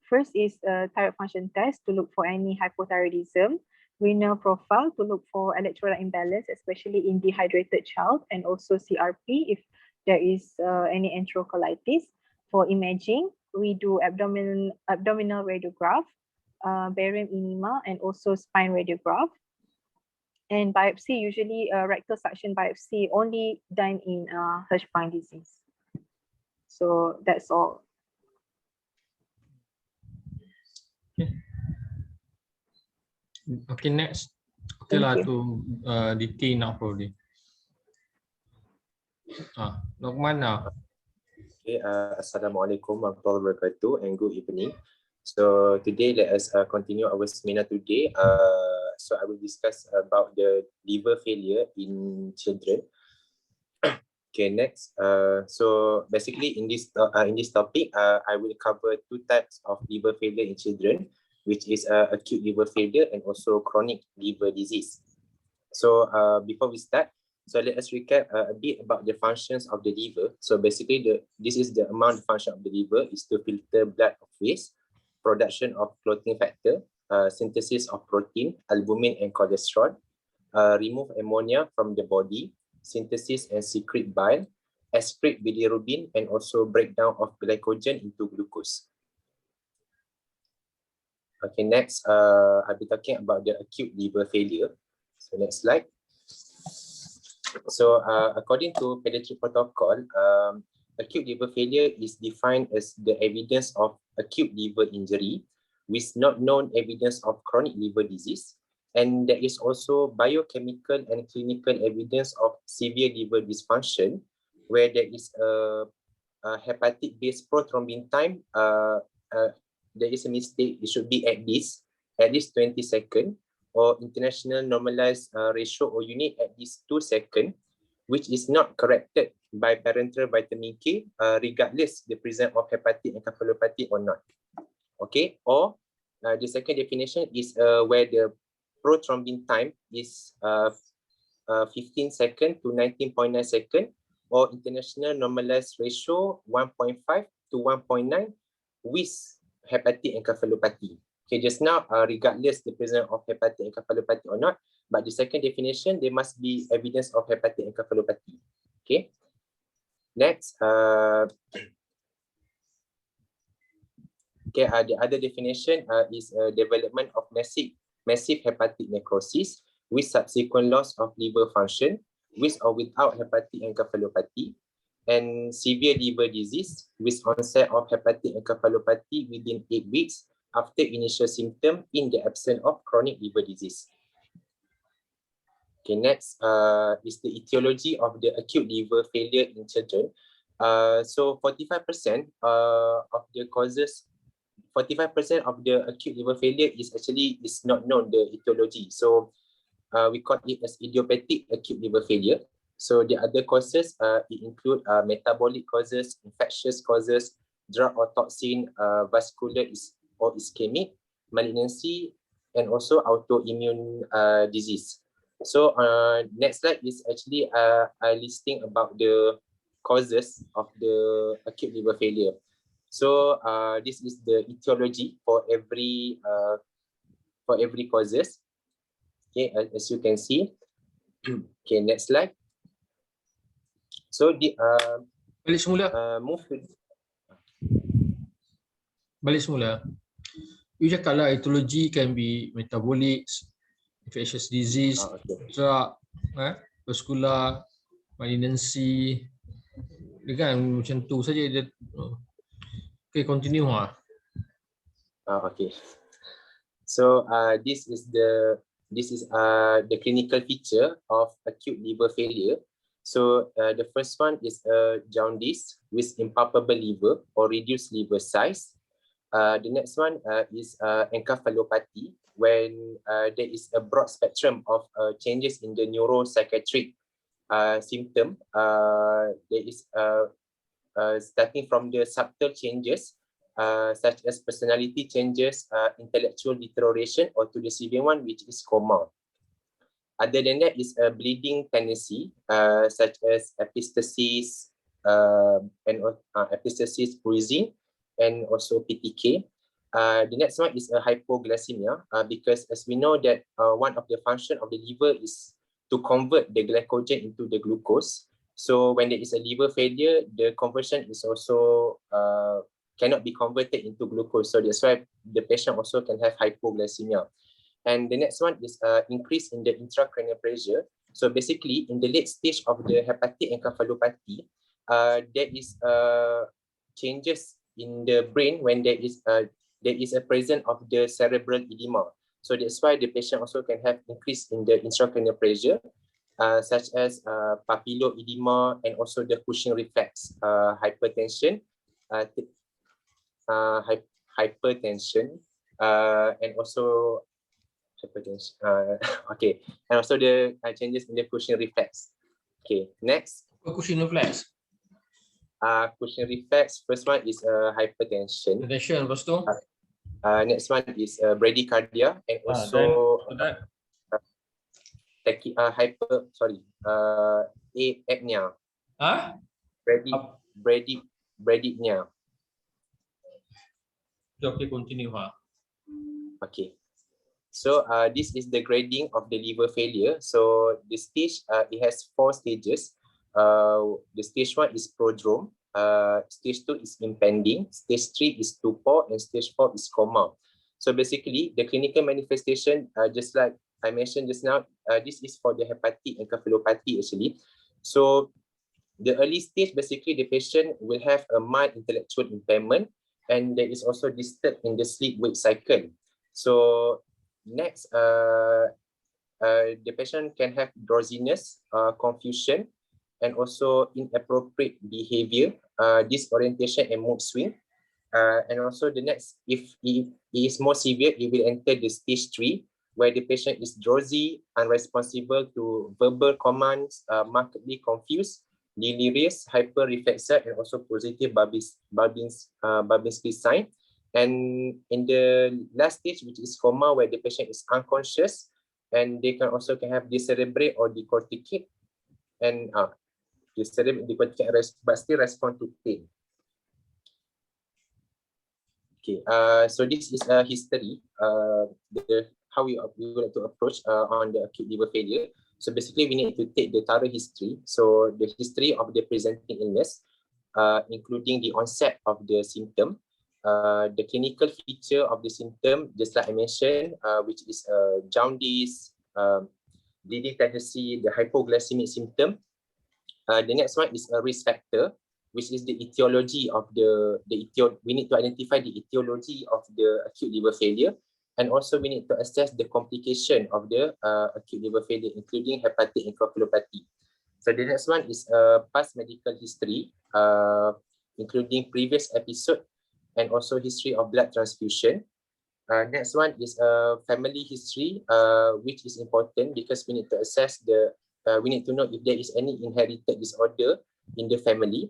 first is thyroid function test to look for any hypothyroidism, renal profile to look for electrolyte imbalance, especially in dehydrated child, and also CRP if there is any enterocolitis. For imaging, we do abdominal radiograph, barium enema, and also spine radiograph. And biopsy, usually rectal suction biopsy only done in Hirschsprung disease. So that's all. Okay, next. Okay lah, Thank you. tu detail now probably. Lokman now. Okay, Assalamualaikum warahmatullahi wabarakatuh and good evening. So today let us continue our seminar today. So I will discuss about the liver failure in children. Okay, next. So basically in this topic, I will cover two types of liver failure in children, which is acute liver failure and also chronic liver disease. So before we start, so let us recap a bit about the functions of the liver. So basically, this is the amount function of the liver is to filter blood of waste, production of clotting factor, synthesis of protein, albumin and cholesterol, remove ammonia from the body, synthesis and secrete bile, excrete bilirubin, and also breakdown of glycogen into glucose. Okay, next, I'll be talking about the acute liver failure. So next slide. So according to pediatric protocol, acute liver failure is defined as the evidence of acute liver injury with not known evidence of chronic liver disease. And there is also biochemical and clinical evidence of severe liver dysfunction where there is a hepatic-based prothrombin time. There is a mistake. It should be at least 20 seconds, or international normalized ratio or unit at least 2 seconds, which is not corrected by parenteral vitamin K, regardless the presence of hepatic encephalopathy or not. Okay, or the second definition is where the prothrombin time is 15 seconds to 19.9 seconds, or international normalized ratio 1.5 to 1.9 with hepatic encephalopathy. Okay, just now, regardless the presence of hepatic encephalopathy or not, but the second definition, there must be evidence of hepatic encephalopathy. Okay. Next, okay, the other definition is development of massive hepatic necrosis with subsequent loss of liver function, with or without hepatic encephalopathy, and severe liver disease with onset of hepatic encephalopathy within 8 weeks after initial symptom in the absence of chronic liver disease. Okay, next is the etiology of the acute liver failure in children. So 45% of the causes, 45% of the acute liver failure is not known, the etiology. So we call it as idiopathic acute liver failure. So the other causes it include metabolic causes, infectious causes, drug or toxin, vascular or ischemic, malignancy, and also autoimmune disease. So next slide is actually a listing about the causes of the acute liver failure. So this is the etiology for every causes. Okay, as you can see. Okay, next slide. So the Balik semula. move to Balik semula. You cakap lah etiology can be metabolic, infectious disease, okay. drug, vascular, malignancy. Dia kan macam tu saja dia. Okay, continue lah. Okay. So this is the clinical feature of acute liver failure. So the first one is jaundice with impalpable liver or reduced liver size. The next one is encephalopathy, when there is a broad spectrum of changes in the neuropsychiatric symptom. There is starting from the subtle changes such as personality changes, intellectual deterioration, or to the severe one, which is coma. Other than that is a bleeding tendency such as epistaxis and epistaxis bruising, and also PTK. The next one is a hypoglycemia because as we know that one of the function of the liver is to convert the glycogen into the glucose. So when there is a liver failure, the conversion is also cannot be converted into glucose. So that's why the patient also can have hypoglycemia. And the next one is increase in the intracranial pressure. So basically, in the late stage of the hepatic encephalopathy, there is changes in the brain when there is a presence of the cerebral edema. So that's why the patient also can have increase in the intracranial pressure, such as papilloedema and also the Cushing reflex, hypertension, hypertension, and also hypertension. Okay, and also the changes in the Cushing reflex. Okay, next. Cushing reflex. Cushing reflex. First one is hypertension. Hypertension, lepas tu? Next one is bradycardia and also apnea. Bradypnea. Okay, continue. Okay. So this is the grading of the liver failure. So the stage, it has 4 stages. The stage 1 is prodrome. Stage 2 is impending. Stage 3 is stupor, and stage 4 is coma. So basically, the clinical manifestation, just like I mentioned just now, this is for the hepatic encephalopathy actually. So the early stage, basically, the patient will have a mild intellectual impairment, and there is also disturb in the sleep-wake cycle. So next, the patient can have drowsiness, confusion, and also inappropriate behavior, disorientation and mood swing. And also the next, if it is more severe, it will enter the stage 3, where the patient is drowsy, unresponsive to verbal commands, markedly confused, delirious, hyperreflexive, and also positive Babinski sign. And in the last stage, which is coma, where the patient is unconscious, and they can also have decerebrate or decorticate, and decorticate but still respond to pain. Okay, so this is a history, how we would like to approach on the acute liver failure. So basically, we need to take the thorough history. So the history of the presenting illness, including the onset of the symptom, the clinical feature of the symptom, just like I mentioned, which is jaundice, bleeding tendency, the hypoglycemic symptom. The next one is a risk factor, which is the etiology of we need to identify the etiology of the acute liver failure, and also we need to assess the complication of the acute liver failure, including hepatic encephalopathy. So the next one is past medical history, including previous episode and also history of blood transfusion. Next one is family history, which is important because we need to assess we need to know if there is any inherited disorder in the family.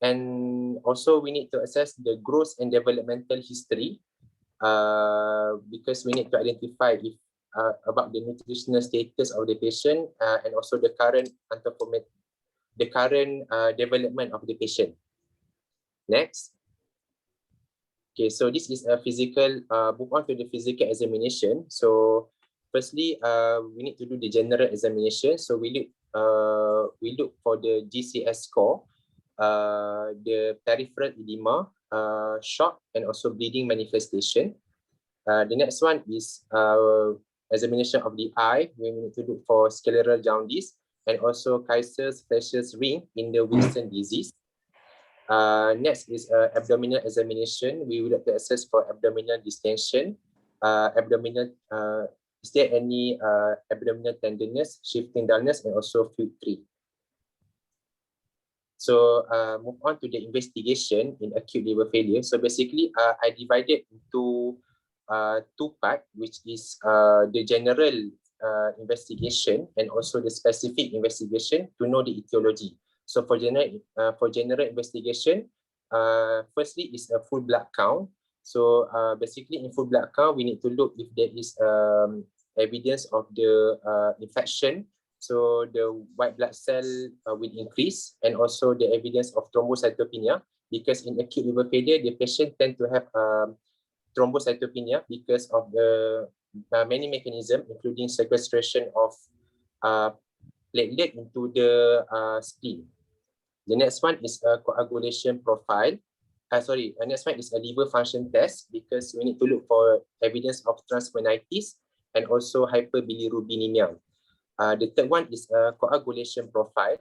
And also we need to assess the growth and developmental history, because we need to identify if about the nutritional status of the patient, and also the current development of the patient. Next. Okay, so this is a physical, move on to the physical examination. So firstly, we need to do the general examination. So we look for the GCS score, the peripheral edema, shock, and also bleeding manifestation. The next one is examination of the eye. We need to look for scleral jaundice and also Kaiser's Fleischer's ring in the Wilson disease. Next is abdominal examination. We would like to assess for abdominal distension, is there any abdominal tenderness, shifting dullness, and also fluid free. So move on to the investigation in acute liver failure. So basically, I divided into 2 parts, which is the general investigation and also the specific investigation to know the etiology. So for general investigation, firstly is a full blood count. So basically in full blood count, we need to look if there is evidence of the infection. So the white blood cell will increase, and also the evidence of thrombocytopenia, because in acute liver failure, the patient tend to have thrombocytopenia because of the many mechanisms, including sequestration of platelet into the spleen. The next one is a coagulation profile. Next one is a liver function test, because we need to look for evidence of transaminitis and also hyperbilirubinemia. The third one is a coagulation profile,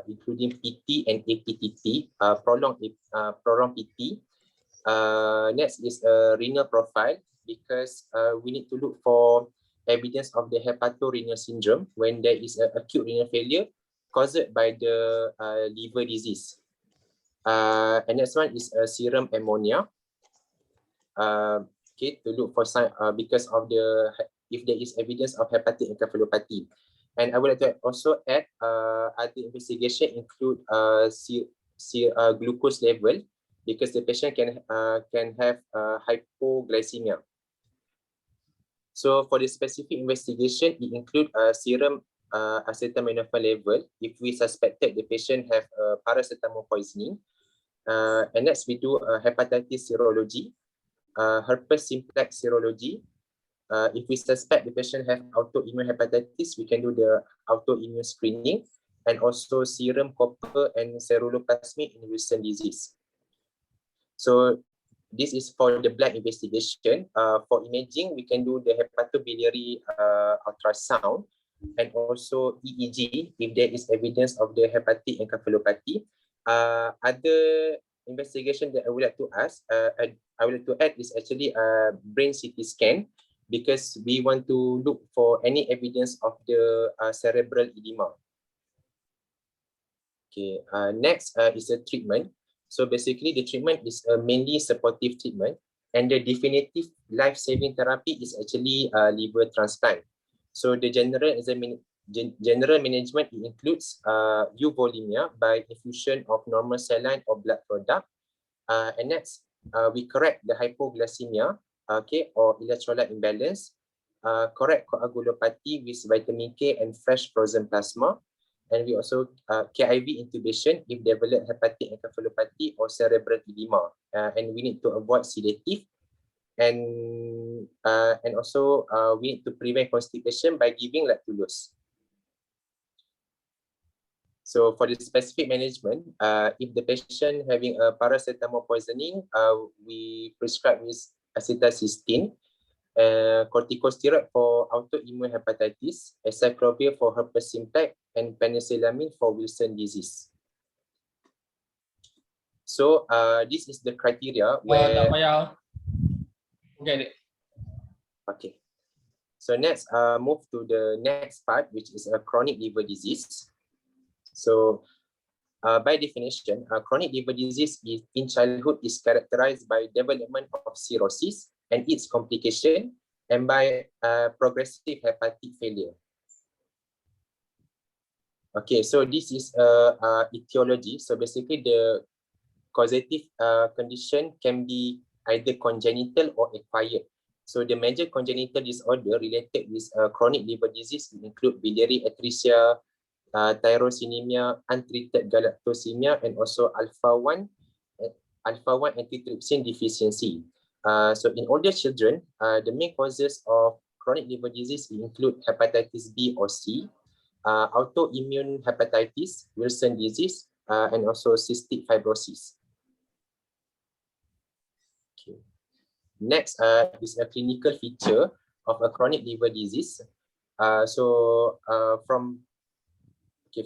including PT and APTT, prolonged PT. Next is a renal profile, because we need to look for evidence of the hepatorenal syndrome when there is an acute renal failure caused by the liver disease. And next one is serum ammonia. Okay, to look for sign because of the if there is evidence of hepatic encephalopathy. And I would like to also add other investigation include glucose level, because the patient can have hypoglycemia. So for the specific investigation, it include serum acetaminophen level if we suspected the patient have paracetamol poisoning. And next we do hepatitis serology, herpes simplex serology. If we suspect the patient have autoimmune hepatitis, we can do the autoimmune screening, and also serum copper and ceruloplasmin in Wilson disease. So this is for the blood investigation. For imaging, we can do the hepatobiliary ultrasound and also EEG if there is evidence of the hepatic encephalopathy. Other investigation that I would like to ask, I would like to add is actually a brain CT scan, because we want to look for any evidence of the cerebral edema. Okay, next is a treatment. So basically the treatment is a mainly supportive treatment, and the definitive life-saving therapy is actually liver transplant. So the general management includes euvolemia by infusion of normal saline or blood product, and next we correct the hypoglycemia, okay, or electrolyte imbalance, correct coagulopathy with vitamin K and fresh frozen plasma, and we also KIV intubation if developed hepatic encephalopathy or cerebral edema, and we need to avoid sedative, and also we need to prevent constipation by giving lactulose. So for the specific management, if the patient having a paracetamol poisoning, we prescribe with acetylcysteine, corticosteroid for autoimmune hepatitis, acyclovir for herpes simplex, and penicillamine for Wilson disease. So this is the criteria where. Okay. So next, move to the next part, which is a chronic liver disease. So by definition, chronic liver disease in childhood is characterized by development of cirrhosis and its complication, and by progressive hepatic failure. Okay, so this is etiology. So basically the causative condition can be either congenital or acquired. So the major congenital disorder related with chronic liver disease include biliary atresia, tyrosinemia, untreated galactosemia, and also alpha-1 antitrypsin deficiency. So in older children, the main causes of chronic liver disease include hepatitis B or C, autoimmune hepatitis, Wilson disease, and also cystic fibrosis. Okay. Next is a clinical feature of a chronic liver disease.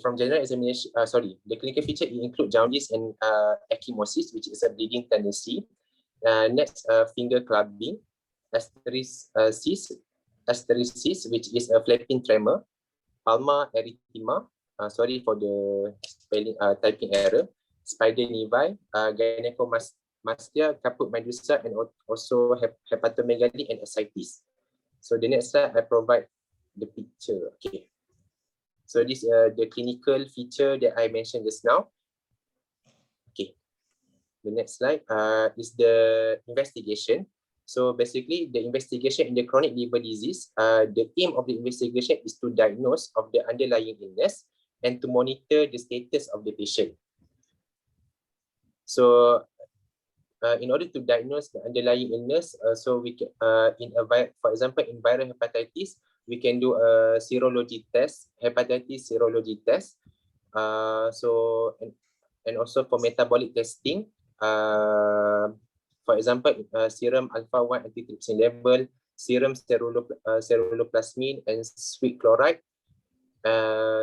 From general examination, the clinical feature include jaundice and ecchymosis, which is a bleeding tendency. Next, finger clubbing, hysteresis, which is a flapping tremor, palmar erythema, sorry for the spelling typing error, spider nevi, gynecomastia, caput medusa, and also hepatomegaly and ascites. So the next slide, I provide the picture. Okay. So this is the clinical feature that I mentioned just now. Okay. The next slide is the investigation. So basically, the investigation in the chronic liver disease, the aim of the investigation is to diagnose of the underlying illness and to monitor the status of the patient. So in order to diagnose the underlying illness, so we can, for example, in viral hepatitis, we can do a serology test, hepatitis serology test. And also for metabolic testing, for example, serum alpha-1 antitrypsin level, serum ceruloplasmin and sweet chloride,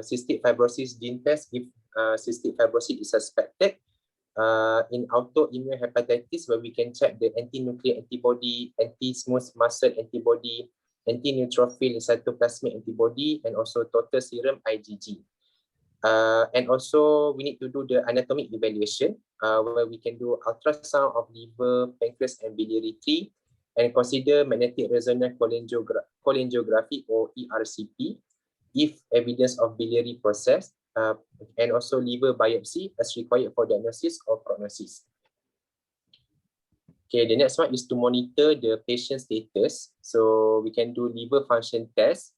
cystic fibrosis gene test if cystic fibrosis is suspected, in autoimmune hepatitis, where we can check the anti-nuclear antibody, anti-smooth muscle antibody, anti-neutrophil cytoplasmic antibody, and also total serum IgG. And also we need to do the anatomic evaluation, where we can do ultrasound of liver, pancreas, and biliary tree, and consider magnetic resonance cholangiography or ERCP if evidence of biliary process, and also liver biopsy as required for diagnosis or prognosis. Okay, the next one is to monitor the patient status. So we can do liver function test.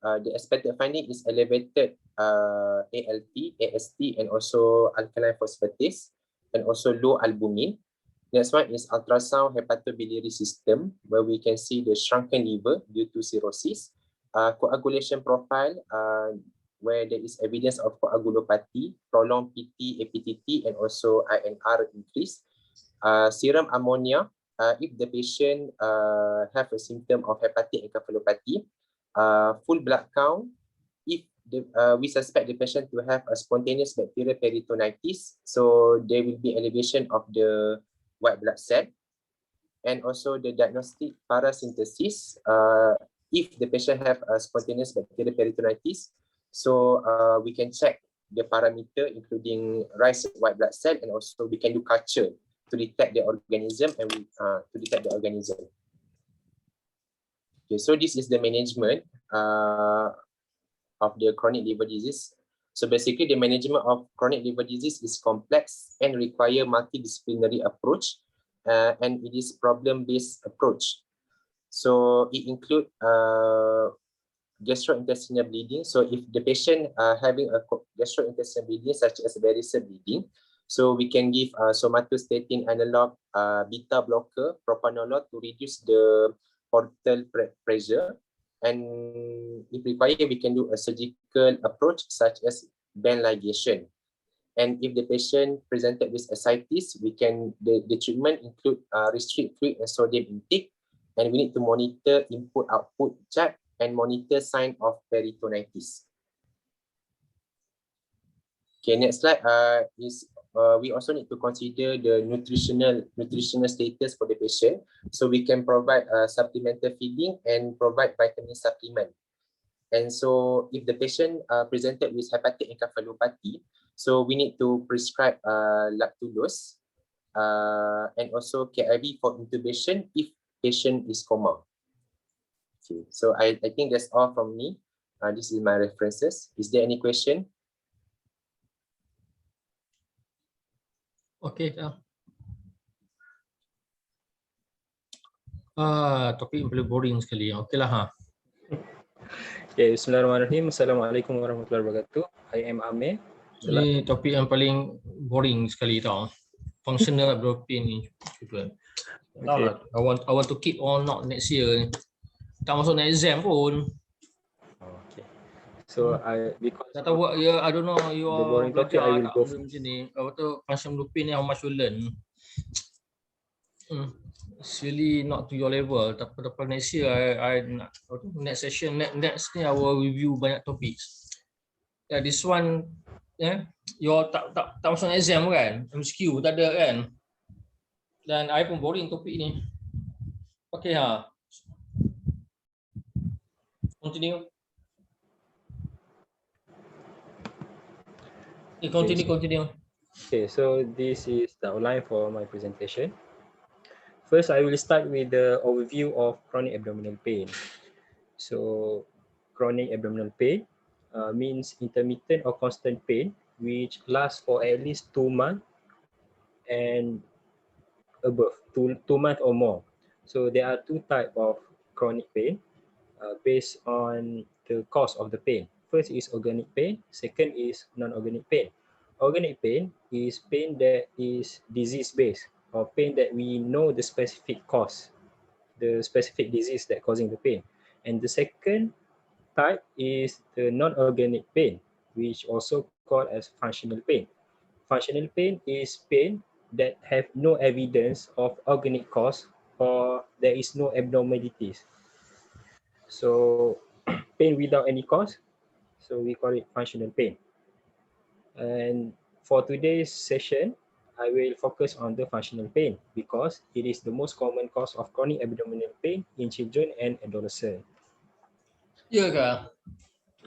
The expected finding is elevated ALT, AST, and also alkaline phosphatase, and also low albumin. Next one is ultrasound hepatobiliary system, where we can see the shrunken liver due to cirrhosis, coagulation profile, where there is evidence of coagulopathy, prolonged PT, APTT, and also INR increase. Serum ammonia, if the patient have a symptom of hepatic encephalopathy. Full blood count, if we suspect the patient to have a spontaneous bacterial peritonitis, so there will be elevation of the white blood cell. And also the diagnostic paracentesis, if the patient have a spontaneous bacterial peritonitis, so we can check the parameter including rise of white blood cell, and also we can do culture to detect the organism and to detect the organism. Okay, so this is the management of the chronic liver disease. So basically, the management of chronic liver disease is complex and require multidisciplinary approach, and it is problem-based approach. So it includes gastrointestinal bleeding. So if the patient having a gastrointestinal bleeding such as variceal bleeding, so we can give somatostatin analog, beta blocker, propranolol to reduce the portal pressure. And if required, we can do a surgical approach such as band ligation. And if the patient presented with ascites, we can the treatment include restrict fluid and sodium intake, and we need to monitor input-output check and monitor sign of peritonitis. Okay, next slide is we also need to consider the nutritional status for the patient. So we can provide supplemental feeding and provide vitamin supplement. And so if the patient presented with hepatic encephalopathy, so we need to prescribe lactulose and also KIV for intubation if patient is coma. Okay, so I think that's all from me. This is my references. Is there any question? Okay. Topik yang paling boring sekali. Okeylah ha. Okay, bismillahirrahmanirrahim. Assalamualaikum warahmatullahi wabarakatuh. I am Amir. Ini topik yang paling boring sekali tau. Functional abdomen ni. Cuba. Okay. I want to keep on not next year. Tak masuk next exam pun. Okay. So because Tak tahu I don't know you the boring topic, I will go macam ni. Apa tu functional abdomen ni how much you learn. It's really not to your level. Tapi next year I nak next session next ni I will review banyak topik. Yeah, this one your tak masuk exam kan? MCQ tak ada kan? Dan I pun boring topik ni. Okay ha. Continue. Continue. Okay, so this is the outline for my presentation. First, I will start with the overview of chronic abdominal pain. So, chronic abdominal pain means intermittent or constant pain which lasts for at least 2 months and above, 2 months or more. So, there are two types of chronic pain based on the cause of the pain. First is organic pain, second is non-organic pain. Organic pain is pain that is disease-based, or pain that we know the specific cause, the specific disease that causing the pain. And the second type is the non-organic pain, which also called as functional pain. Functional pain is pain that have no evidence of organic cause or there is no abnormalities. So pain without any cause, so we call it functional pain. And for today's session, I will focus on the functional pain because it is the most common cause of chronic abdominal pain in children and adolescents. Ya ke?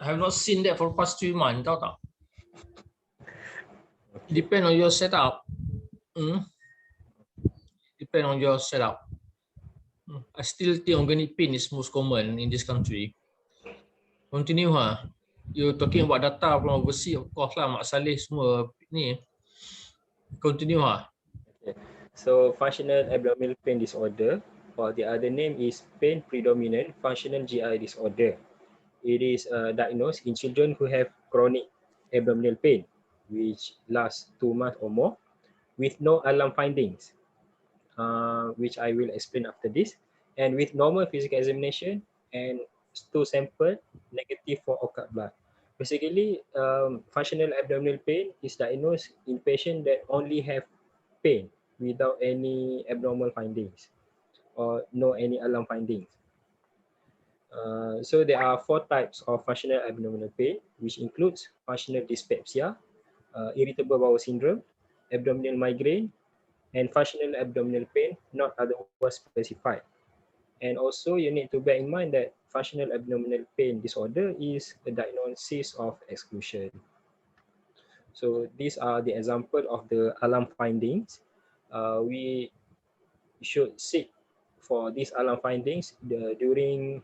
I have not seen that for past 3 months, tahu tak? Okay. Depend on your setup. Depend on your setup. I still think organic pain is most common in this country. Continue ha. You talking about data from overseas, of course lah, Mak Saleh semua ni. Continue ha. Okay. So functional abdominal pain disorder, or the other name is pain predominant functional GI disorder. It is diagnosed in children who have chronic abdominal pain, which lasts 2 months or more, with no alarm findings, which I will explain after this, and with normal physical examination and stool sample negative for occult blood. Basically, functional abdominal pain is diagnosed in patients that only have pain without any abnormal findings or no any alarm findings. So there are 4 types of functional abdominal pain, which includes functional dyspepsia, irritable bowel syndrome, abdominal migraine, and functional abdominal pain not otherwise specified. And also you need to bear in mind that functional abdominal pain disorder is a diagnosis of exclusion. So these are the example of the alarm findings. We should seek for these alarm findings during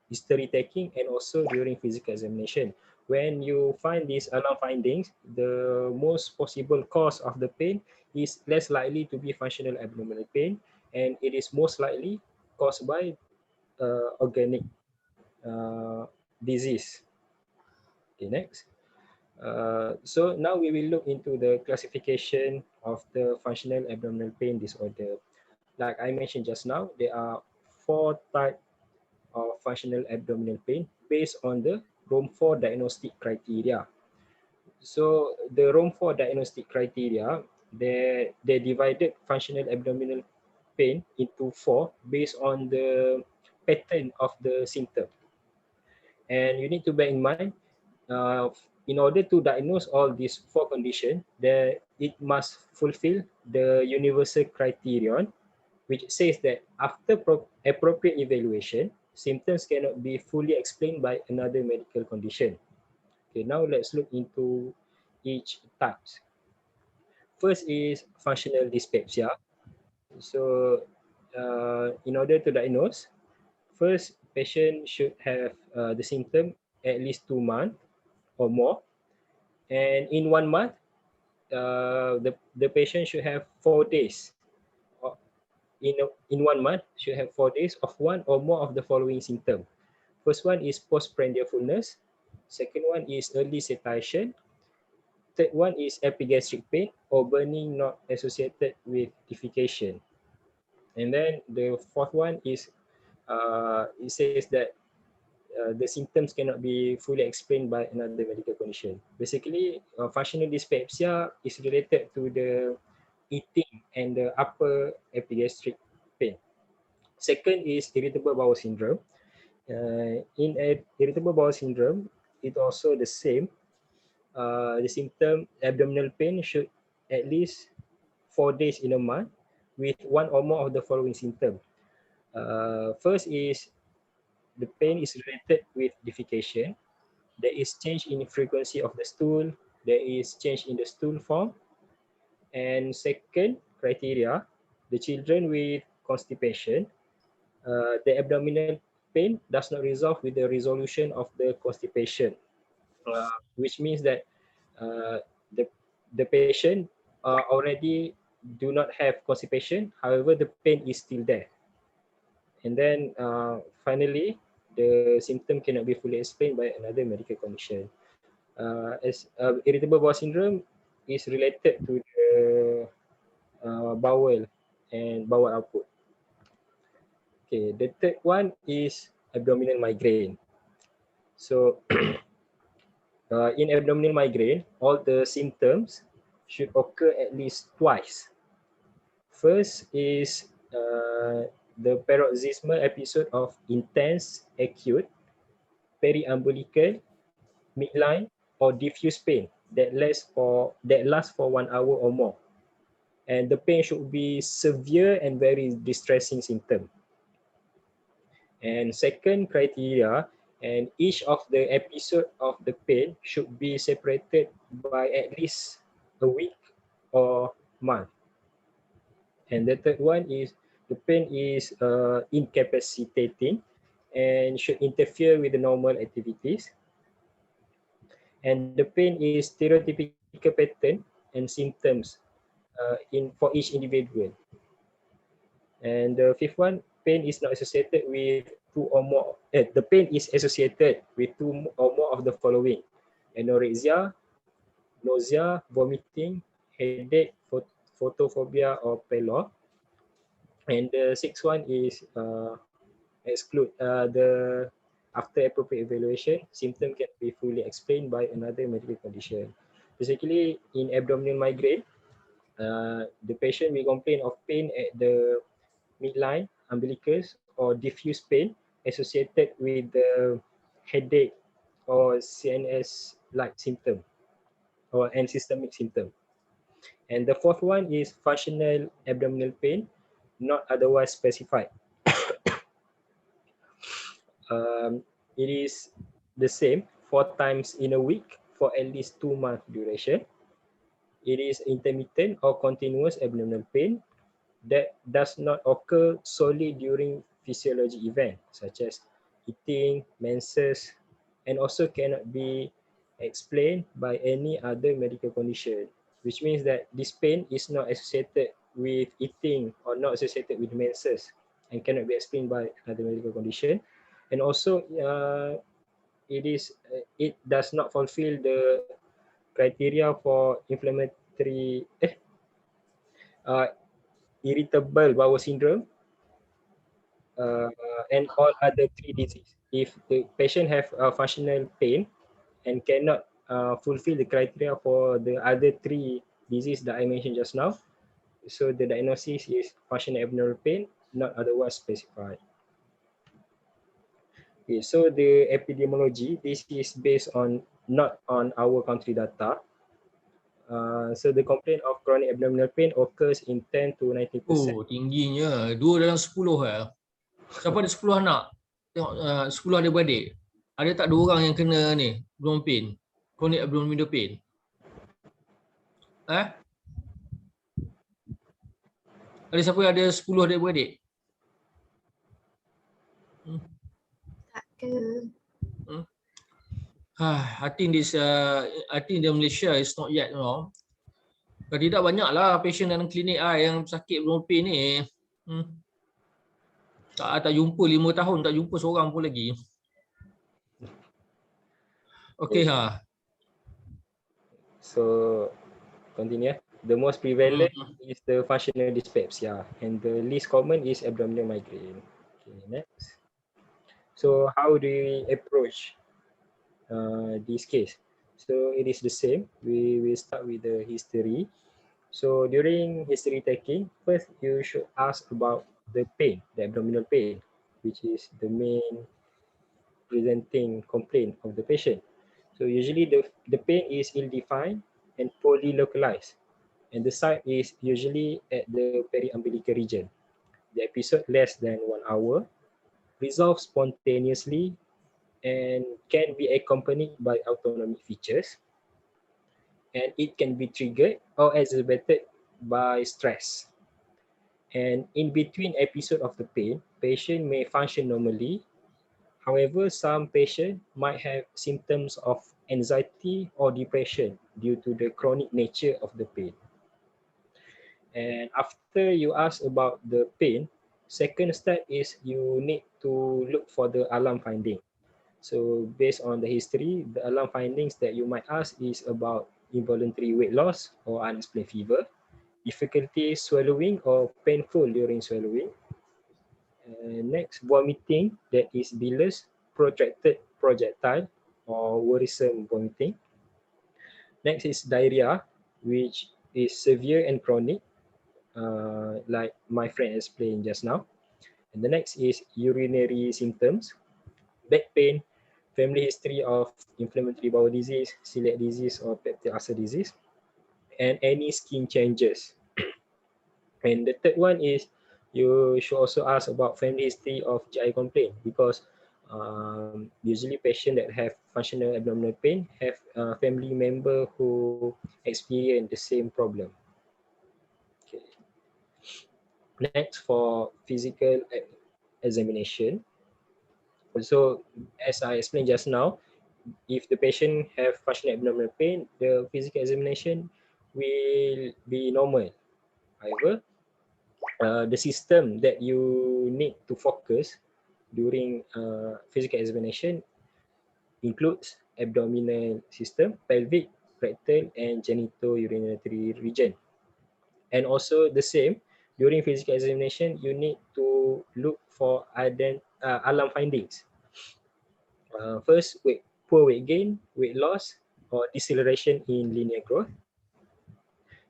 history taking and also during physical examination. When you find these alarm findings, the most possible cause of the pain is less likely to be functional abdominal pain, and it is most likely caused by organic disease. Okay, next. So now we will look into the classification of the functional abdominal pain disorder. Like I mentioned just now, there are 4 types of functional abdominal pain based on the ROM4 diagnostic criteria. So the ROM4 diagnostic criteria, they divided functional abdominal pain into 4 based on the pattern of the symptom. And you need to bear in mind, in order to diagnose all these 4 conditions, it must fulfill the universal criterion, which says that after appropriate evaluation, symptoms cannot be fully explained by another medical condition. Okay, now let's look into each type. First is functional dyspepsia. So, in order to diagnose, first patient should have the symptom at least 2 months or more, and in 1 month, the patient should have 4 days. In 1 month, should have 4 days of one or more of the following symptom. First one is postprandial fullness. Second one is early satiation. Third one is epigastric pain or burning not associated with defecation. And then the fourth one is it says that the symptoms cannot be fully explained by another medical condition. Basically, functional dyspepsia is related to the eating and the upper epigastric pain. Second is irritable bowel syndrome. In irritable bowel syndrome, it also the same. The symptom abdominal pain should at least 4 days in a month with one or more of the following symptoms. First is the pain is related with defecation. There is change in frequency of the stool. There is change in the stool form. And second criteria, the children with constipation, the abdominal pain does not resolve with the resolution of the constipation, which means that uh, the, the patient already do not have constipation, however, the pain is still there. And then finally, the symptom cannot be fully explained by another medical condition. As irritable bowel syndrome is related to the bowel and bowel output. Okay, the third one is abdominal migraine. So in abdominal migraine, all the symptoms should occur at least twice. First is the paroxysmal episode of intense, acute, periumbilical, midline, or diffuse pain that lasts for 1 hour or more. and the pain should be severe and very distressing symptom. And second criteria, and each of the episode of the pain should be separated by at least a week or month. And the third one is the pain is incapacitating and should interfere with the normal activities. And the pain is stereotypical pattern and symptoms for each individual. And the fifth one, pain is not associated with two or more. The pain is associated with two or more of the following: anorexia, nausea, vomiting, headache, photophobia, or pallor. And the sixth one is exclude the after appropriate evaluation, symptom can be fully explained by another medical condition. Basically, in abdominal migraine, the patient may complain of pain at the midline, umbilicus, or diffuse pain associated with the headache or CNS-like symptom or and systemic symptom. And the fourth one is functional abdominal pain, not otherwise specified. It is the same 4 times in a week for at least 2 month duration. It is intermittent or continuous abdominal pain that does not occur solely during physiology events such as eating, menses, and also cannot be explained by any other medical condition, which means that this pain is not associated with eating or not associated with menses and cannot be explained by another medical condition. And also, it does not fulfill the criteria for inflammatory uh, irritable bowel syndrome uh, and all other three diseases. If the patient have functional pain and cannot fulfill the criteria for the other three diseases that I mentioned just now, so the diagnosis is functional abdominal pain, not otherwise specified. Okay, so the epidemiology, this is based on not on our country data. So the complaint of chronic abdominal pain occurs in 10 to 90%. Oh, tingginya. 2 dalam 10 lah. Siapa ada 10 anak? Tengok 10 adik-beradik. Ada tak 2 orang yang kena ni, abdominal pain? Chronic abdominal pain. Ada siapa yang ada 10 adik-beradik? Tak ada. I think the Malaysia is not yet, you know. Kalau tidak banyaklah patient dalam klinik yang sakit abdominal pain ni. Tak jumpa 5 tahun, tak jumpa seorang pun lagi. Okay, So, continue. The most prevalent is the functional dyspepsia, and the least common is abdominal migraine. Okay, next. So, how do we approach this case? So, it is the same. We will start with the history. So, during history taking, first you should ask about the pain, the abdominal pain, which is the main presenting complaint of the patient. So usually the pain is ill-defined and poorly localized, and the site is usually at the periumbilical region. The episode less than 1 hour, resolves spontaneously, and can be accompanied by autonomic features, and it can be triggered or exacerbated by stress. And in between episode of the pain, patient may function normally. However, some patients might have symptoms of anxiety or depression due to the chronic nature of the pain. And after you ask about the pain, second step is you need to look for the alarm finding. So based on the history, the alarm findings that you might ask is about involuntary weight loss or unexplained fever, difficulty swallowing or painful during swallowing. Next, vomiting that is bilious, protracted projectile or worrisome vomiting. Next is diarrhea, which is severe and chronic, like my friend explained just now. And the next is urinary symptoms, back pain, family history of inflammatory bowel disease, celiac disease or peptic ulcer disease, and any skin changes. And the third one is you should also ask about family history of GI complaint, because usually patients that have functional abdominal pain have a family member who experience the same problem. Okay. Next, for physical examination. So as I explained just now, if the patient have functional abdominal pain, the physical examination will be normal. However, the system that you need to focus during physical examination includes abdominal system, pelvic, rectal, and genitourinary region. And also the same, during physical examination, you need to look for alarm findings. First, poor weight gain, weight loss, or deceleration in linear growth.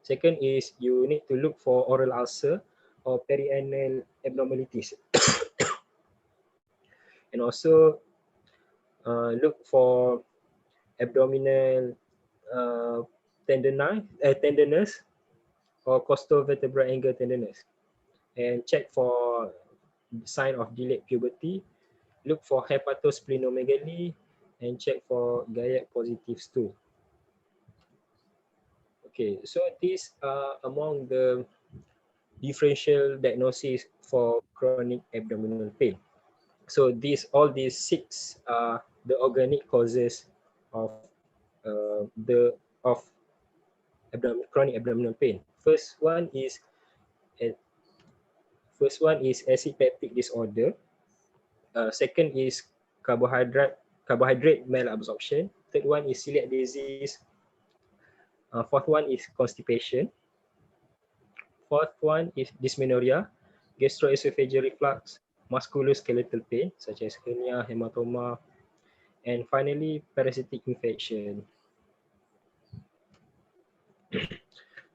Second is you need to look for oral ulcer or perianal abnormalities. And also look for abdominal tenderness or costovertebral angle tenderness, and check for sign of delayed puberty. Look for hepatosplenomegaly and check for Guyat positive stool. Okay, so these are among the differential diagnosis for chronic abdominal pain. So all these six are the organic causes of of chronic abdominal pain. Uh, First one is acid peptic disorder. Second is carbohydrate malabsorption. Third one is celiac disease. Fourth one is constipation. Fourth one is dysmenorrhea, gastroesophageal reflux, musculoskeletal pain such as hernia, hematoma, and finally parasitic infection.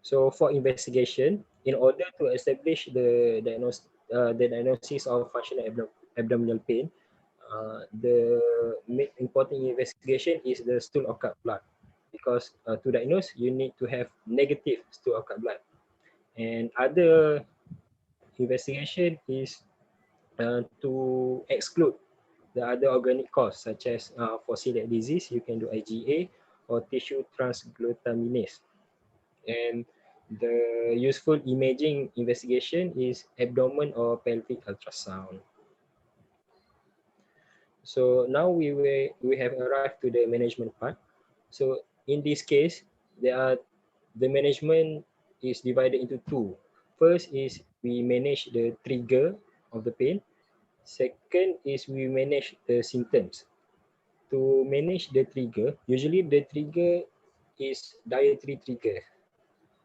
So for investigation, in order to establish the diagnosis of functional abdominal pain, the important investigation is the stool or cut blood, because to diagnose you need to have negative stool or cut blood. And other investigation is to exclude the other organic cause, such as for celiac disease you can do IgA or tissue transglutaminase. And the useful imaging investigation is abdomen or pelvic ultrasound. So now we have arrived to the management part. So in this case, the management is divided into two. First is we manage the trigger of the pain. Second is we manage the symptoms. To manage the trigger, usually the trigger is dietary trigger.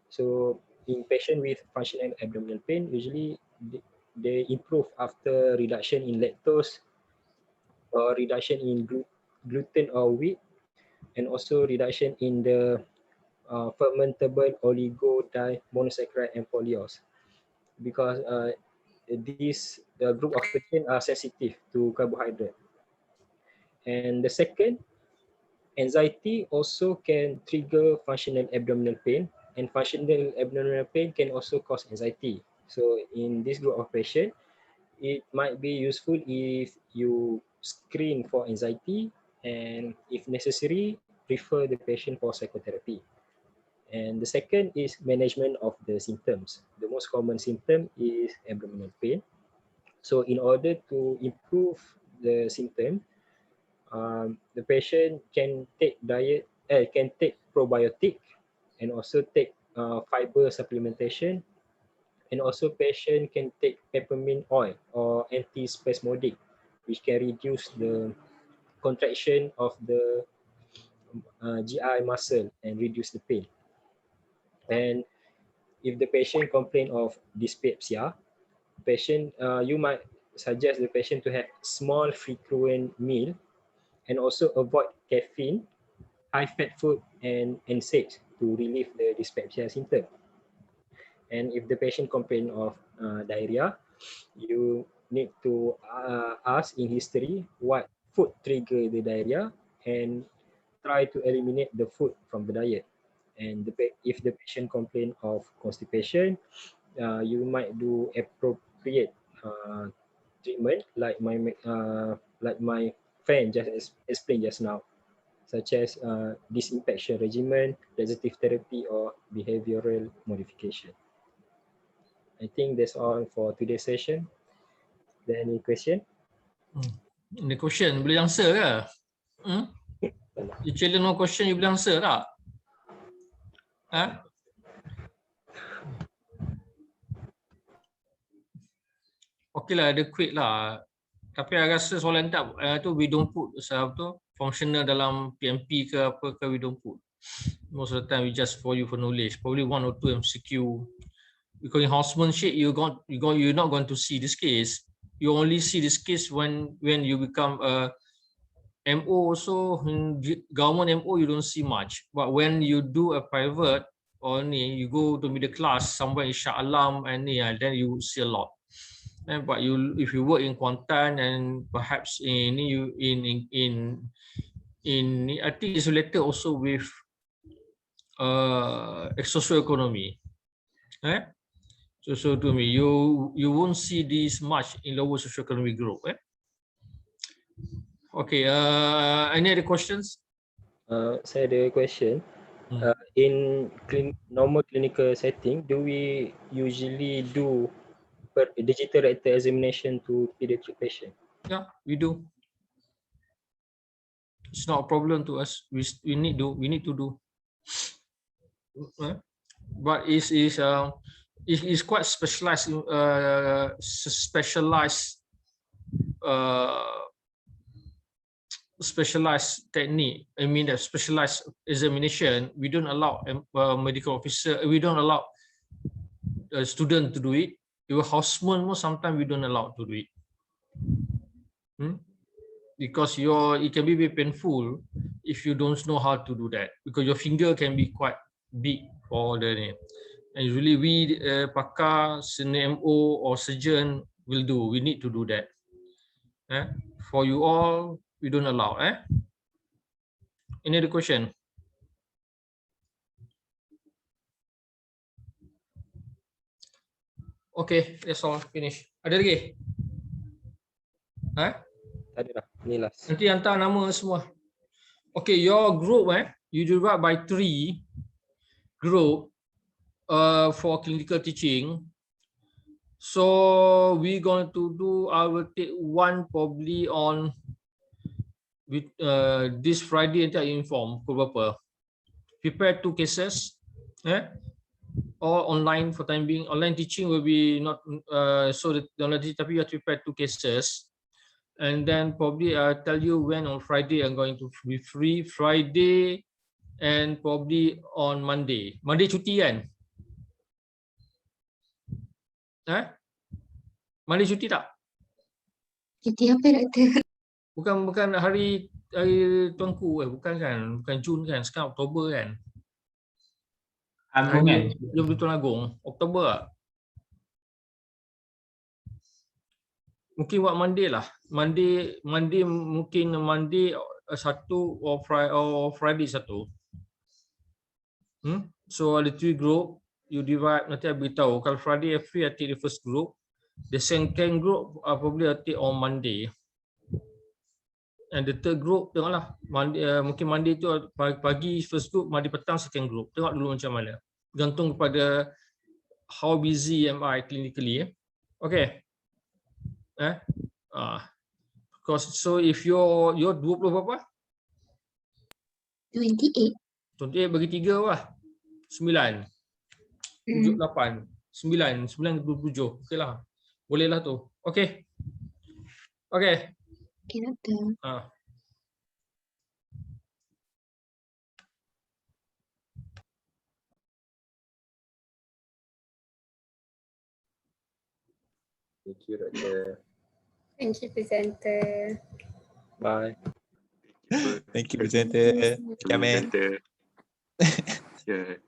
So in patient with functional abdominal pain, usually they improve after reduction in lactose or reduction in gluten or wheat, and also reduction in the fermentable oligodimonosaccharide and polyols, because these group of protein are sensitive to carbohydrate. And the second, anxiety also can trigger functional abdominal pain, and functional abdominal pain can also cause anxiety. So in this group of patients, it might be useful if you screen for anxiety, and if necessary, refer the patient for psychotherapy. And the second is management of the symptoms. The most common symptom is abdominal pain. So in order to improve the symptom, the patient can take probiotic, and also take fiber supplementation, and also patient can take peppermint oil or antispasmodic, which can reduce the contraction of the GI muscle and reduce the pain. And if the patient complain of dyspepsia, you might suggest the patient to have small frequent meal, and also avoid caffeine, high fat food, and NSAIDs to relieve the dyspepsia symptom. And if the patient complain of diarrhea, you need to ask in history what food trigger the diarrhea, and try to eliminate the food from the diet. And if the patient complain of constipation, you might do appropriate treatment like my friend just explained just now, such as disinfection regimen, laxative therapy, or behavioral modification. I think that's all for today's session. Is there any question? Any question boleh answer ke? You challenge no question, you boleh answer tak? Okay lah, ada quick lah. Tapi I rasa soalan tu we don't put functional dalam PMP ke apa ke, we don't put. Most of the time we just for you for knowledge. Probably 1 or 2 MCQ. Because in housemanship you're not going to see this case. You only see this case when you become a MO. Also in government MO you don't see much. But when you do a private or you go to middle class somewhere in Shah Alam and then you see a lot. But if you work in Kuantan and perhaps in I think it's related also with socioeconomy. So to me, you won't see this much in lower socioeconomic group. Okay. Any other questions? Saya ada question. In normal clinical setting, do we usually do digital rectal examination to pediatric patient? Yeah, we do. It's not a problem to us. We need to do. But it's quite specialized specialized technique. I mean that specialized examination, we don't allow medical officer, we don't allow a student to do it. Your houseman sometimes we don't allow to do it. Because it can be very painful if you don't know how to do that, because your finger can be quite big for the name. And usually we pakar, senior MO or surgeon will do. We need to do that. For you all, we don't allow. Any other question? Okay, that's all. Finish. Ada lagi? Tak ada dah. Ni last. Nanti hantar nama semua. Okay, your group you divide by 3 group for clinical teaching. So we're going to do, I will take one probably on with this Friday until I inform berapa. Prepare 2 cases. All online for time being. Online teaching will be not so the online teaching, tapi you have to prepare 2 cases. And then probably I'll tell you when on Friday I'm going to be free. Friday and probably on Monday. Monday cuti kan? Monday cuti tak? Cuti apa doktor? Bukan hari tuanku bukan kan? Bukan Jun kan? Sekarang Oktober kan? Agung kan? Dia betul Agung. Oktober tak? Mungkin buat Monday lah. Monday mungkin Monday 1 or Friday 1. So ada 3 group. You divide, nanti I beritahu. Kalau Friday free, I take the first group. The second group probably I take on Monday. And the third group tengoklah. Mungkin Monday tu pagi first group, Monday petang second group. Tengok dulu macam mana. Gantung kepada how busy am I clinically. Okay. Because so if you're 20 berapa? 28. 28 bagi 3 lah. 9. 7, 8. 9 ke 27. Okey lah. Boleh lah tu. Okay. Okay. Okay doktor. Thank you, Doctor. Thank you presenter. Bye. Thank you, presenter. Come in. Yeah.